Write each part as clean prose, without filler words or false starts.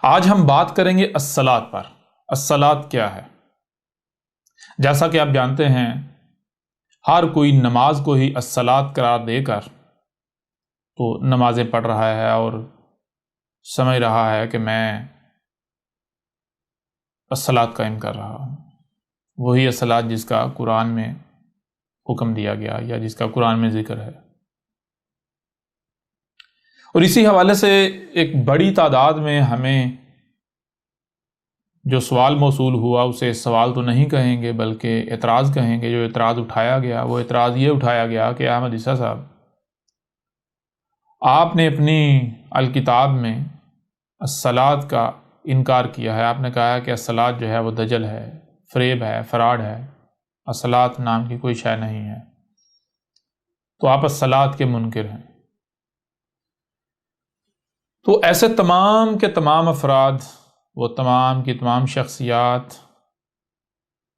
آج ہم بات کریں گے الصلاۃ پر۔ الصلاۃ کیا ہے؟ جیسا کہ آپ جانتے ہیں ہر کوئی نماز کو ہی الصلاۃ قرار دے کر تو نمازیں پڑھ رہا ہے اور سمجھ رہا ہے کہ میں الصلاۃ قائم کر رہا ہوں۔ وہی الصلاۃ جس کا قرآن میں حکم دیا گیا یا جس کا قرآن میں ذکر ہے۔ اور اسی حوالے سے ایک بڑی تعداد میں ہمیں جو سوال موصول ہوا اسے سوال تو نہیں کہیں گے بلکہ اعتراض کہیں گے۔ جو اعتراض اٹھایا گیا وہ اعتراض یہ اٹھایا گیا کہ احمد عیسیٰ صاحب، آپ نے اپنی الکتاب میں الصلاۃ کا انکار کیا ہے۔ آپ نے کہا کہ الصلاۃ جو ہے وہ دجل ہے، فریب ہے، فراڈ ہے، الصلاۃ نام کی کوئی شے نہیں ہے، تو آپ الصلاۃ کے منکر ہیں۔ تو ایسے تمام کے تمام افراد، وہ تمام کی تمام شخصیات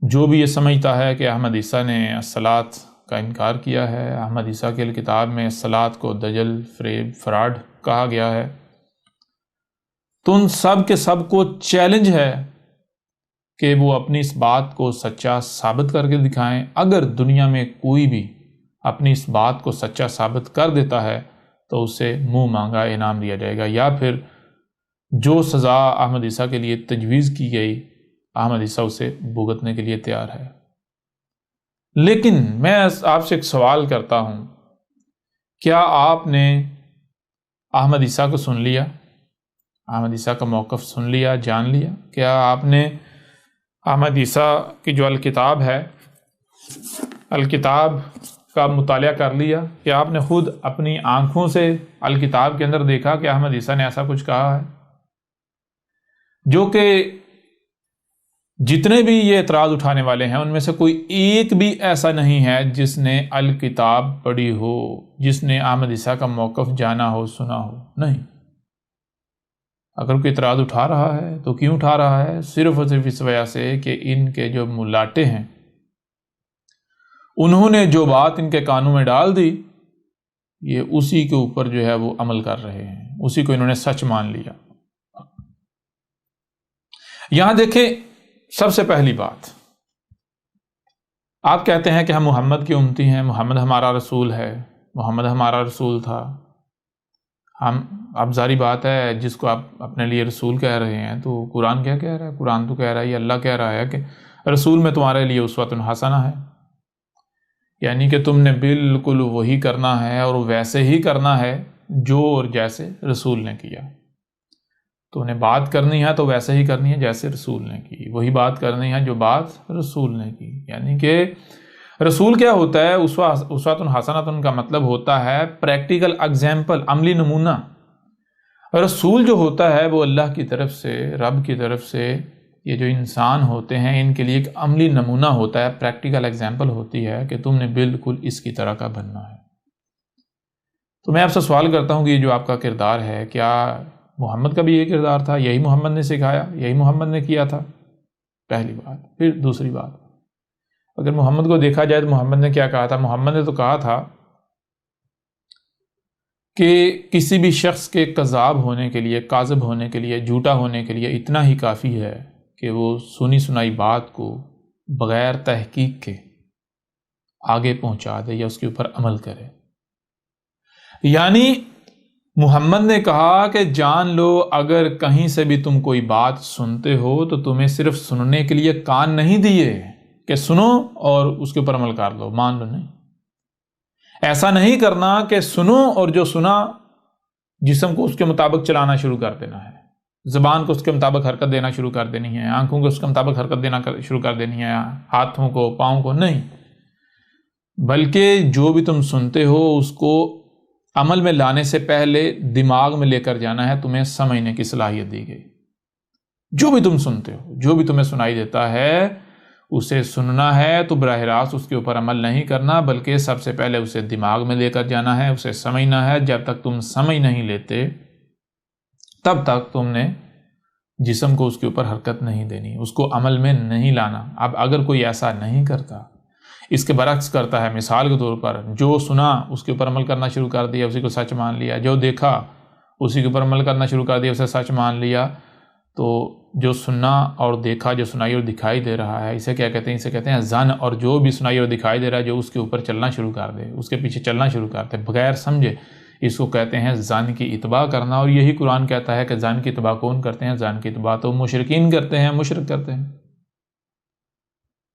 جو بھی یہ سمجھتا ہے کہ احمد عیسیٰ نے الصلاۃ کا انکار کیا ہے، احمد عیسیٰ کی کتاب میں الصلاۃ کو دجل، فریب، فراڈ کہا گیا ہے، تو ان سب کے سب کو چیلنج ہے کہ وہ اپنی اس بات کو سچا ثابت کر کے دکھائیں۔ اگر دنیا میں کوئی بھی اپنی اس بات کو سچا ثابت کر دیتا ہے تو اسے منہ مانگا انعام دیا جائے گا، یا پھر جو سزا احمد عیسیٰ کے لیے تجویز کی گئی احمد عیسیٰ اسے بھگتنے کے لیے تیار ہے۔ لیکن میں آپ سے ایک سوال کرتا ہوں، کیا آپ نے احمد عیسیٰ کو سن لیا؟ احمد عیسیٰ کا موقف سن لیا، جان لیا؟ کیا آپ نے احمد عیسیٰ کی جو الکتاب ہے، الکتاب کا مطالعہ کر لیا؟ کہ آپ نے خود اپنی آنکھوں سے الکتاب کے اندر دیکھا کہ احمد عیسیٰ نے ایسا کچھ کہا ہے؟ جو کہ جتنے بھی یہ اعتراض اٹھانے والے ہیں ان میں سے کوئی ایک بھی ایسا نہیں ہے جس نے الکتاب پڑھی ہو، جس نے احمد عیسیٰ کا موقف جانا ہو، سنا ہو۔ نہیں۔ اگر کوئی اعتراض اٹھا رہا ہے تو کیوں اٹھا رہا ہے؟ صرف اور صرف اس وجہ سے کہ ان کے جو ملاٹے ہیں انہوں نے جو بات ان کے کانوں میں ڈال دی، یہ اسی کے اوپر جو ہے وہ عمل کر رہے ہیں، اسی کو انہوں نے سچ مان لیا۔ یہاں دیکھیں، سب سے پہلی بات، آپ کہتے ہیں کہ ہم محمد کی امتی ہیں، محمد ہمارا رسول ہے، محمد ہمارا رسول تھا۔ اب ظاہری بات ہے، جس کو آپ اپنے لیے رسول کہہ رہے ہیں تو قرآن کیا کہہ رہا ہے؟ قرآن تو کہہ رہا ہے، یہ اللہ کہہ رہا ہے کہ رسول میں تمہارے لیے اسوۃ حسنہ ہے، یعنی کہ تم نے بالکل وہی کرنا ہے اور ویسے ہی کرنا ہے جو اور جیسے رسول نے کیا۔ تو انہیں بات کرنی ہے تو ویسے ہی کرنی ہے جیسے رسول نے کی، وہی بات کرنی ہے جو بات رسول نے کی۔ یعنی کہ رسول کیا ہوتا ہے؟ اسوۃ حسنہ کا مطلب ہوتا ہے پریکٹیکل ایگزامپل، عملی نمونہ۔ رسول جو ہوتا ہے وہ اللہ کی طرف سے، رب کی طرف سے، یہ جو انسان ہوتے ہیں ان کے لیے ایک عملی نمونہ ہوتا ہے، پریکٹیکل ایگزامپل ہوتی ہے کہ تم نے بالکل اس کی طرح کا بننا ہے۔ تو میں آپ سے سوال کرتا ہوں کہ یہ جو آپ کا کردار ہے، کیا محمد کا بھی یہ کردار تھا؟ یہی محمد نے سکھایا، یہی محمد نے کیا تھا؟ پہلی بات۔ پھر دوسری بات، اگر محمد کو دیکھا جائے تو محمد نے کیا کہا تھا؟ محمد نے تو کہا تھا کہ کسی بھی شخص کے کذاب ہونے کے لیے، کاذب ہونے کے لیے، جھوٹا ہونے کے لیے اتنا ہی کافی ہے کہ وہ سنی سنائی بات کو بغیر تحقیق کے آگے پہنچا دے یا اس کے اوپر عمل کرے۔ یعنی محمد نے کہا کہ جان لو، اگر کہیں سے بھی تم کوئی بات سنتے ہو تو تمہیں صرف سننے کے لیے کان نہیں دیے کہ سنو اور اس کے اوپر عمل کر لو، مان لو، نہیں۔ ایسا نہیں کرنا کہ سنو اور جو سنا جسم کو اس کے مطابق چلانا شروع کر دینا ہے، زبان کو اس کے مطابق حرکت دینا شروع کر دینی ہے، آنکھوں کو اس کے مطابق حرکت دینا شروع کر دینی ہے، ہاتھوں کو، پاؤں کو، نہیں۔ بلکہ جو بھی تم سنتے ہو اس کو عمل میں لانے سے پہلے دماغ میں لے کر جانا ہے، تمہیں سمجھنے کی صلاحیت دی گئی۔ جو بھی تم سنتے ہو، جو بھی تمہیں سنائی دیتا ہے، اسے سننا ہے تو براہ راست اس کے اوپر عمل نہیں کرنا، بلکہ سب سے پہلے اسے دماغ میں لے کر جانا ہے، اسے سمجھنا ہے۔ جب تک تم سمجھ نہیں لیتے تب تک تم نے جسم کو اس کے اوپر حرکت نہیں دینی، اس کو عمل میں نہیں لانا۔ اب اگر کوئی ایسا نہیں کرتا، اس کے برعکس کرتا ہے، مثال کے طور پر جو سنا اس کے اوپر عمل کرنا شروع کر دیا، اسی کو سچ مان لیا، جو دیکھا اسی کے اوپر عمل کرنا شروع کر دیا، اسے سچ مان لیا، تو جو سننا اور دیکھا، جو سنائی اور دکھائی دے رہا ہے، اسے کیا کہتے ہیں؟ اسے کہتے ہیں ظن. اور جو بھی سنائی اور دکھائی دے رہا ہے، جو اس کے اوپر چلنا شروع کر دے، اس کے پیچھے چلنا شروع کر دے بغیر سمجھے، اس کو کہتے ہیں ظن کی اتباع کرنا. اور یہی قرآن کہتا ہے کہ ظن کی اتباع کون کرتے ہیں؟ ظن کی اتباع تو مشرکین کرتے ہیں، مشرک کرتے ہیں.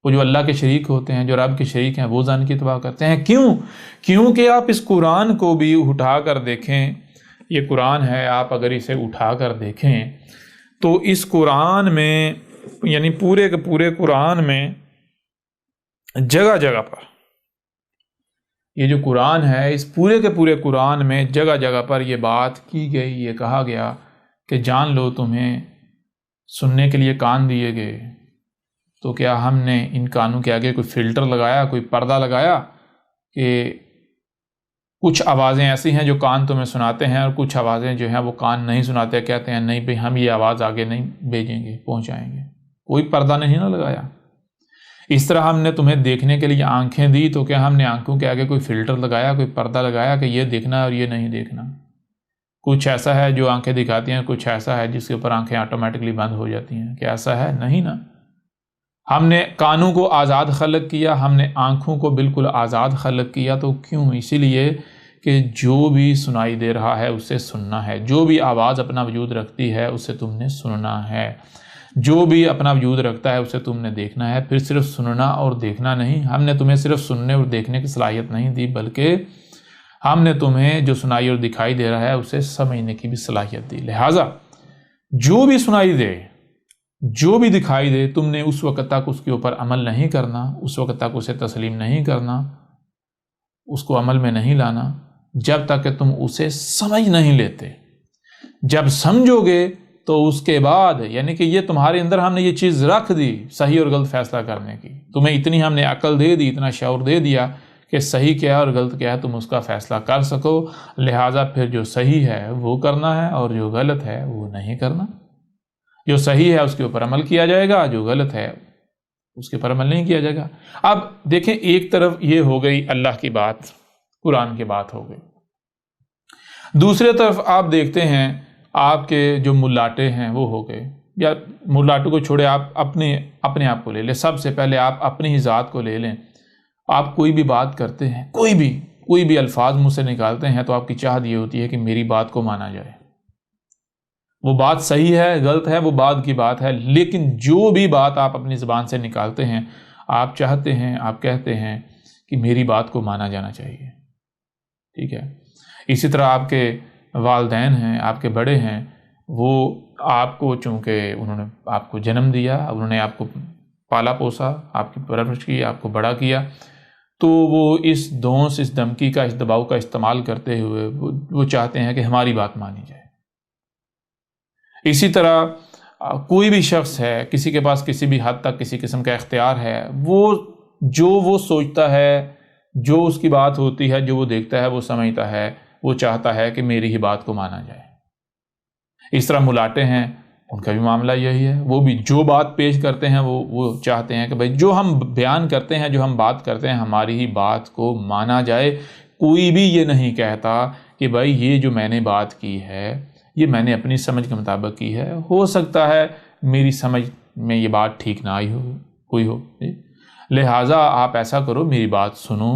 وہ جو اللہ کے شریک ہوتے ہیں، جو رب کے شریک ہیں، وہ ظن کی اتباع کرتے ہیں. کیوں؟ کیونکہ آپ اس قرآن کو بھی اٹھا کر دیکھیں، یہ قرآن ہے، آپ اگر اسے اٹھا کر دیکھیں تو اس قرآن میں، یعنی پورے کے پورے قرآن میں جگہ جگہ پر، یہ جو قرآن ہے، اس پورے کے پورے قرآن میں جگہ جگہ پر یہ بات کی گئی، یہ کہا گیا کہ جان لو تمہیں سننے کے لیے کان دیے گئے، تو کیا ہم نے ان کانوں کے آگے کوئی فلٹر لگایا، کوئی پردہ لگایا کہ کچھ آوازیں ایسی ہیں جو کان تمہیں سناتے ہیں اور کچھ آوازیں جو ہیں وہ کان نہیں سناتے، کہتے ہیں نہیں بھئی ہم یہ آواز آگے نہیں بھیجیں گے، پہنچائیں گے. کوئی پردہ نہیں نہ لگایا. اس طرح ہم نے تمہیں دیکھنے کے لیے آنکھیں دی، تو کیا ہم نے آنکھوں کے آگے کوئی فلٹر لگایا، کوئی پردہ لگایا کہ یہ دیکھنا اور یہ نہیں دیکھنا؟ کچھ ایسا ہے جو آنکھیں دکھاتی ہیں، کچھ ایسا ہے جس کے اوپر آنکھیں آٹومیٹکلی بند ہو جاتی ہیں. کیا ایسا ہے؟ نہیں نا. ہم نے کانوں کو آزاد خلق کیا، ہم نے آنکھوں کو بالکل آزاد خلق کیا. تو کیوں؟ اسی لیے کہ جو بھی سنائی دے رہا ہے اسے سننا ہے، جو بھی آواز اپنا وجود رکھتی ہے اسے تم نے سننا ہے، جو بھی اپنا وجود رکھتا ہے اسے تم نے دیکھنا ہے. پھر صرف سننا اور دیکھنا نہیں، ہم نے تمہیں صرف سننے اور دیکھنے کی صلاحیت نہیں دی، بلکہ ہم نے تمہیں جو سنائی اور دکھائی دے رہا ہے اسے سمجھنے کی بھی صلاحیت دی. لہٰذا جو بھی سنائی دے، جو بھی دکھائی دے، تم نے اس وقت تک اس کے اوپر عمل نہیں کرنا، اس وقت تک اسے تسلیم نہیں کرنا، اس کو عمل میں نہیں لانا، جب تک کہ تم اسے سمجھ نہیں لیتے. جب سمجھو گے تو اس کے بعد، یعنی کہ یہ تمہارے اندر ہم نے یہ چیز رکھ دی صحیح اور غلط فیصلہ کرنے کی، تمہیں اتنی ہم نے عقل دے دی، اتنا شعور دے دیا کہ صحیح کیا ہے اور غلط کیا ہے، تم اس کا فیصلہ کر سکو. لہٰذا پھر جو صحیح ہے وہ کرنا ہے اور جو غلط ہے وہ نہیں کرنا. جو صحیح ہے اس کے اوپر عمل کیا جائے گا، جو غلط ہے اس کے اوپر عمل نہیں کیا جائے گا. اب دیکھیں، ایک طرف یہ ہو گئی اللہ کی بات، قرآن کی بات ہو گئی. دوسرے طرف آپ دیکھتے ہیں آپ کے جو ملاٹے ہیں وہ ہو گئے، یا ملاٹوں کو چھوڑے، آپ اپنے آپ کو لے لیں. سب سے پہلے آپ اپنی ہی ذات کو لے لیں. آپ کوئی بھی بات کرتے ہیں، کوئی بھی الفاظ منہ سے نکالتے ہیں، تو آپ کی چاہت یہ ہوتی ہے کہ میری بات کو مانا جائے. وہ بات صحیح ہے غلط ہے وہ بعد کی بات ہے، لیکن جو بھی بات آپ اپنی زبان سے نکالتے ہیں، آپ چاہتے ہیں، آپ کہتے ہیں کہ میری بات کو مانا جانا چاہیے. ٹھیک ہے. اسی طرح آپ کے والدین ہیں، آپ کے بڑے ہیں، وہ آپ کو، چونکہ انہوں نے آپ کو جنم دیا، انہوں نے آپ کو پالا پوسا، آپ کی پرورش کی، آپ کو بڑا کیا، تو وہ اس دھونس، اس دھمکی کا، اس دباؤ کا استعمال کرتے ہوئے وہ چاہتے ہیں کہ ہماری بات مانی جائے. اسی طرح کوئی بھی شخص ہے، کسی کے پاس کسی بھی حد تک کسی قسم کا اختیار ہے، وہ سوچتا ہے، جو اس کی بات ہوتی ہے، جو وہ دیکھتا ہے، وہ سمجھتا ہے، وہ چاہتا ہے کہ میری ہی بات کو مانا جائے. اس طرح ملاٹے ہیں، ان کا بھی معاملہ یہی ہے. وہ بھی جو بات پیش کرتے ہیں وہ چاہتے ہیں کہ بھائی جو ہم بیان کرتے ہیں، جو ہم بات کرتے ہیں، ہماری ہی بات کو مانا جائے. کوئی بھی یہ نہیں کہتا کہ بھائی یہ جو میں نے بات کی ہے یہ میں نے اپنی سمجھ کے مطابق کی ہے، ہو سکتا ہے میری سمجھ میں یہ بات ٹھیک نہ آئی ہوئی ہو. لہٰذا آپ ایسا کرو، میری بات سنو،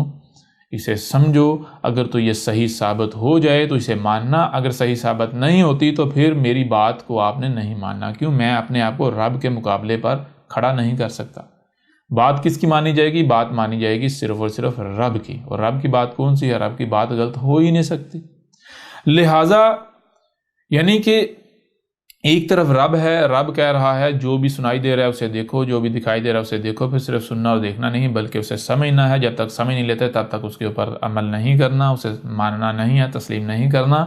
اسے سمجھو، اگر تو یہ صحیح ثابت ہو جائے تو اسے ماننا، اگر صحیح ثابت نہیں ہوتی تو پھر میری بات کو آپ نے نہیں ماننا. کیوں؟ میں اپنے آپ کو رب کے مقابلے پر کھڑا نہیں کر سکتا. بات کس کی مانی جائے گی؟ بات مانی جائے گی صرف اور صرف رب کی. اور رب کی بات کون سی ہے؟ رب کی بات غلط ہو ہی نہیں سکتی. لہٰذا یعنی کہ ایک طرف رب ہے، رب کہہ رہا ہے جو بھی سنائی دے رہا ہے اسے دیکھو، جو بھی دکھائی دے رہا ہے اسے دیکھو. پھر صرف سننا اور دیکھنا نہیں، بلکہ اسے سمجھنا ہے. جب تک سمجھ نہیں لیتے تب تک اس کے اوپر عمل نہیں کرنا، اسے ماننا نہیں ہے، تسلیم نہیں کرنا.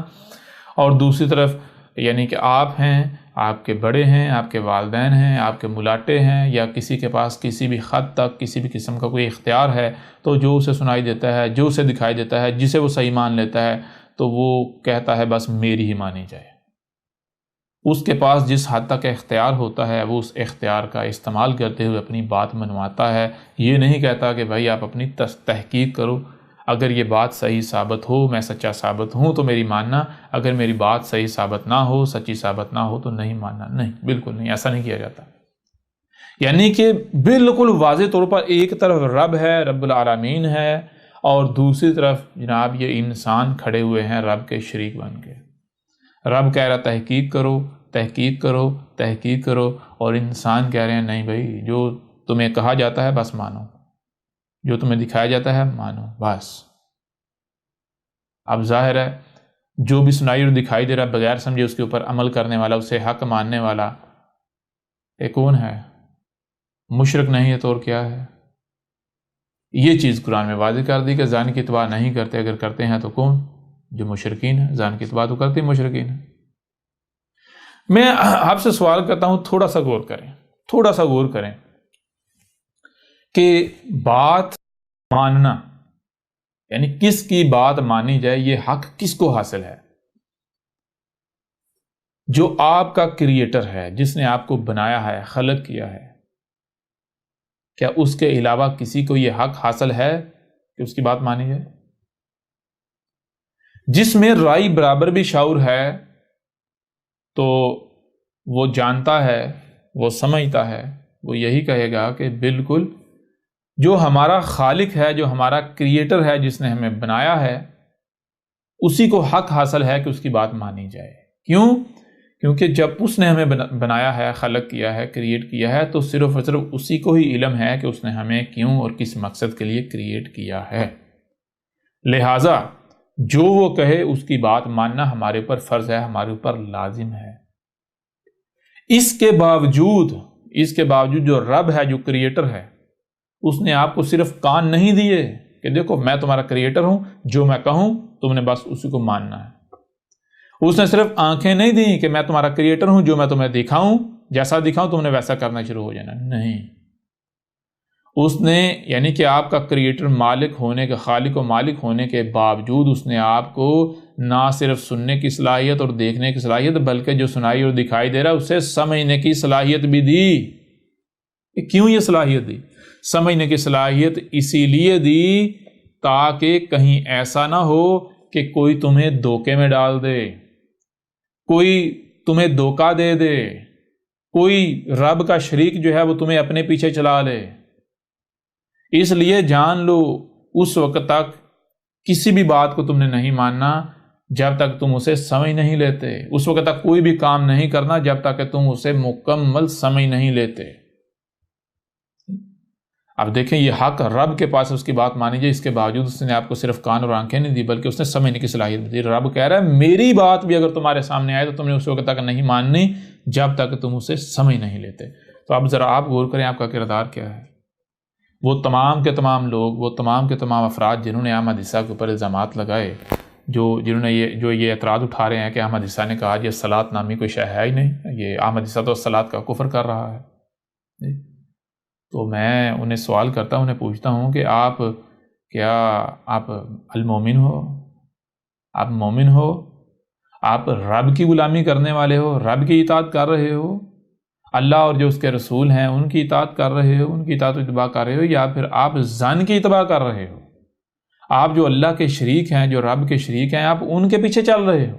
اور دوسری طرف یعنی کہ آپ ہیں، آپ کے بڑے ہیں، آپ کے والدین ہیں، آپ کے ملاٹے ہیں، یا کسی کے پاس کسی بھی حد تک کسی بھی قسم کا کوئی اختیار ہے، تو جو اسے سنائی دیتا ہے، جو اسے دکھائی دیتا ہے، جسے وہ صحیح مان لیتا ہے، تو وہ کہتا ہے بس میری ہی مانی جائے. اس کے پاس جس حد تک اختیار ہوتا ہے وہ اس اختیار کا استعمال کرتے ہوئے اپنی بات منواتا ہے. یہ نہیں کہتا کہ بھائی آپ اپنی تحقیق کرو، اگر یہ بات صحیح ثابت ہو، میں سچا ثابت ہوں تو میری ماننا، اگر میری بات صحیح ثابت نہ ہو، سچی ثابت نہ ہو تو نہیں ماننا۔ نہیں، بالکل نہیں، ایسا نہیں کیا جاتا۔ یعنی کہ بالکل واضح طور پر ایک طرف رب ہے، رب العالمین ہے، اور دوسری طرف جناب یہ انسان کھڑے ہوئے ہیں رب کے شریک بن کے۔ رب کہہ رہا تحقیق کرو، تحقیق کرو، تحقیق کرو، اور انسان کہہ رہے ہیں نہیں بھائی، جو تمہیں کہا جاتا ہے بس مانو، جو تمہیں دکھایا جاتا ہے مانو بس۔ اب ظاہر ہے جو بھی سنائی اور دکھائی دے رہا بغیر سمجھے اس کے اوپر عمل کرنے والا، اسے حق ماننے والا، یہ کون ہے؟ مشرک نہیں ہے تو اور کیا ہے؟ یہ چیز قرآن میں واضح کر دی کہ ظن کی اتباع نہیں کرتے، اگر کرتے ہیں تو کون؟ جو مشرکین ہیں۔ ظن کی اتباع تو کرتے مشرکین ہیں۔ میں آپ سے سوال کرتا ہوں، تھوڑا سا غور کریں، تھوڑا سا غور کریں کہ بات ماننا، یعنی کس کی بات مانی جائے، یہ حق کس کو حاصل ہے؟ جو آپ کا کریٹر ہے، جس نے آپ کو بنایا ہے، خلق کیا ہے، کیا اس کے علاوہ کسی کو یہ حق حاصل ہے کہ اس کی بات مانی جائے؟ جس میں رائی برابر بھی شعور ہے تو وہ جانتا ہے، وہ سمجھتا ہے، وہ یہی کہے گا کہ بالکل جو ہمارا خالق ہے، جو ہمارا کریٹر ہے، جس نے ہمیں بنایا ہے، اسی کو حق حاصل ہے کہ اس کی بات مانی جائے۔ کیوں؟ کیونکہ جب اس نے ہمیں بنایا ہے، خلق کیا ہے، کریٹ کیا ہے، تو صرف اور صرف اسی کو ہی علم ہے کہ اس نے ہمیں کیوں اور کس مقصد کے لیے کریٹ کیا ہے۔ لہٰذا جو وہ کہے اس کی بات ماننا ہمارے اوپر فرض ہے، ہمارے اوپر لازم ہے۔ اس کے باوجود جو رب ہے، جو کریٹر ہے، اس نے آپ کو صرف کان نہیں دیے کہ دیکھو میں تمہارا کریٹر ہوں، جو میں کہوں تم نے بس اسی کو ماننا ہے۔ اس نے صرف آنکھیں نہیں دی کہ میں تمہارا کریٹر ہوں، جو میں تمہیں دکھاؤں، جیسا دکھاؤں تم نے ویسا کرنا شروع ہو جانا، نہیں۔ اس نے یعنی کہ آپ کا کریٹر مالک ہونے کے، خالق و مالک ہونے کے باوجود اس نے آپ کو نہ صرف سننے کی صلاحیت اور دیکھنے کی صلاحیت، بلکہ جو سنائی اور دکھائی دے رہا ہے اسے سمجھنے کی صلاحیت بھی دی۔ کیوں یہ صلاحیت دی؟ سمجھنے کی صلاحیت اسی لیے دی تاکہ کہیں ایسا نہ ہو کہ کوئی تمہیں دھوکے میں ڈال دے، کوئی تمہیں دھوکہ دے دے، کوئی رب کا شریک جو ہے وہ تمہیں اپنے پیچھے چلا لے۔ اس لیے جان لو اس وقت تک کسی بھی بات کو تم نے نہیں ماننا جب تک تم اسے سمجھ نہیں لیتے، اس وقت تک کوئی بھی کام نہیں کرنا جب تک کہ تم اسے مکمل سمجھ نہیں لیتے۔ اب دیکھیں یہ حق رب کے پاس اس کی بات مانی جائے، اس کے باوجود اس نے آپ کو صرف کان اور آنکھیں نہیں دی بلکہ اس نے سمجھنے کی صلاحیت دی۔ رب کہہ رہا ہے میری بات بھی اگر تمہارے سامنے آئے تو تم نے اس وقت تک نہیں ماننی جب تک تم اسے سمجھ نہیں لیتے۔ تو اب ذرا آپ غور کریں آپ کا کردار کیا ہے۔ وہ تمام کے تمام لوگ، وہ تمام کے تمام افراد جنہوں نے احمد عیسیٰ کے اوپر الزامات لگائے، جنہوں نے یہ اعتراض اٹھا رہے ہیں کہ احمد عیسیٰ نے کہا یہ صلاۃ نامی کوئی شے ہے ہی نہیں، یہ احمد عیسیٰ تو صلاۃ کا کفر کر رہا ہے، تو میں انہیں سوال کرتا ہوں، انہیں پوچھتا ہوں کہ آپ المومن ہو؟ آپ مومن ہو؟ آپ رب کی غلامی کرنے والے ہو؟ رب کی اطاعت کر رہے ہو؟ اللہ اور جو اس کے رسول ہیں ان کی اطاعت کر رہے ہو، ان کی اطاعت و اتباع کر رہے ہو، یا پھر آپ ظن کی اتباع کر رہے ہو؟ آپ جو اللہ کے شریک ہیں، جو رب کے شریک ہیں، آپ ان کے پیچھے چل رہے ہو؟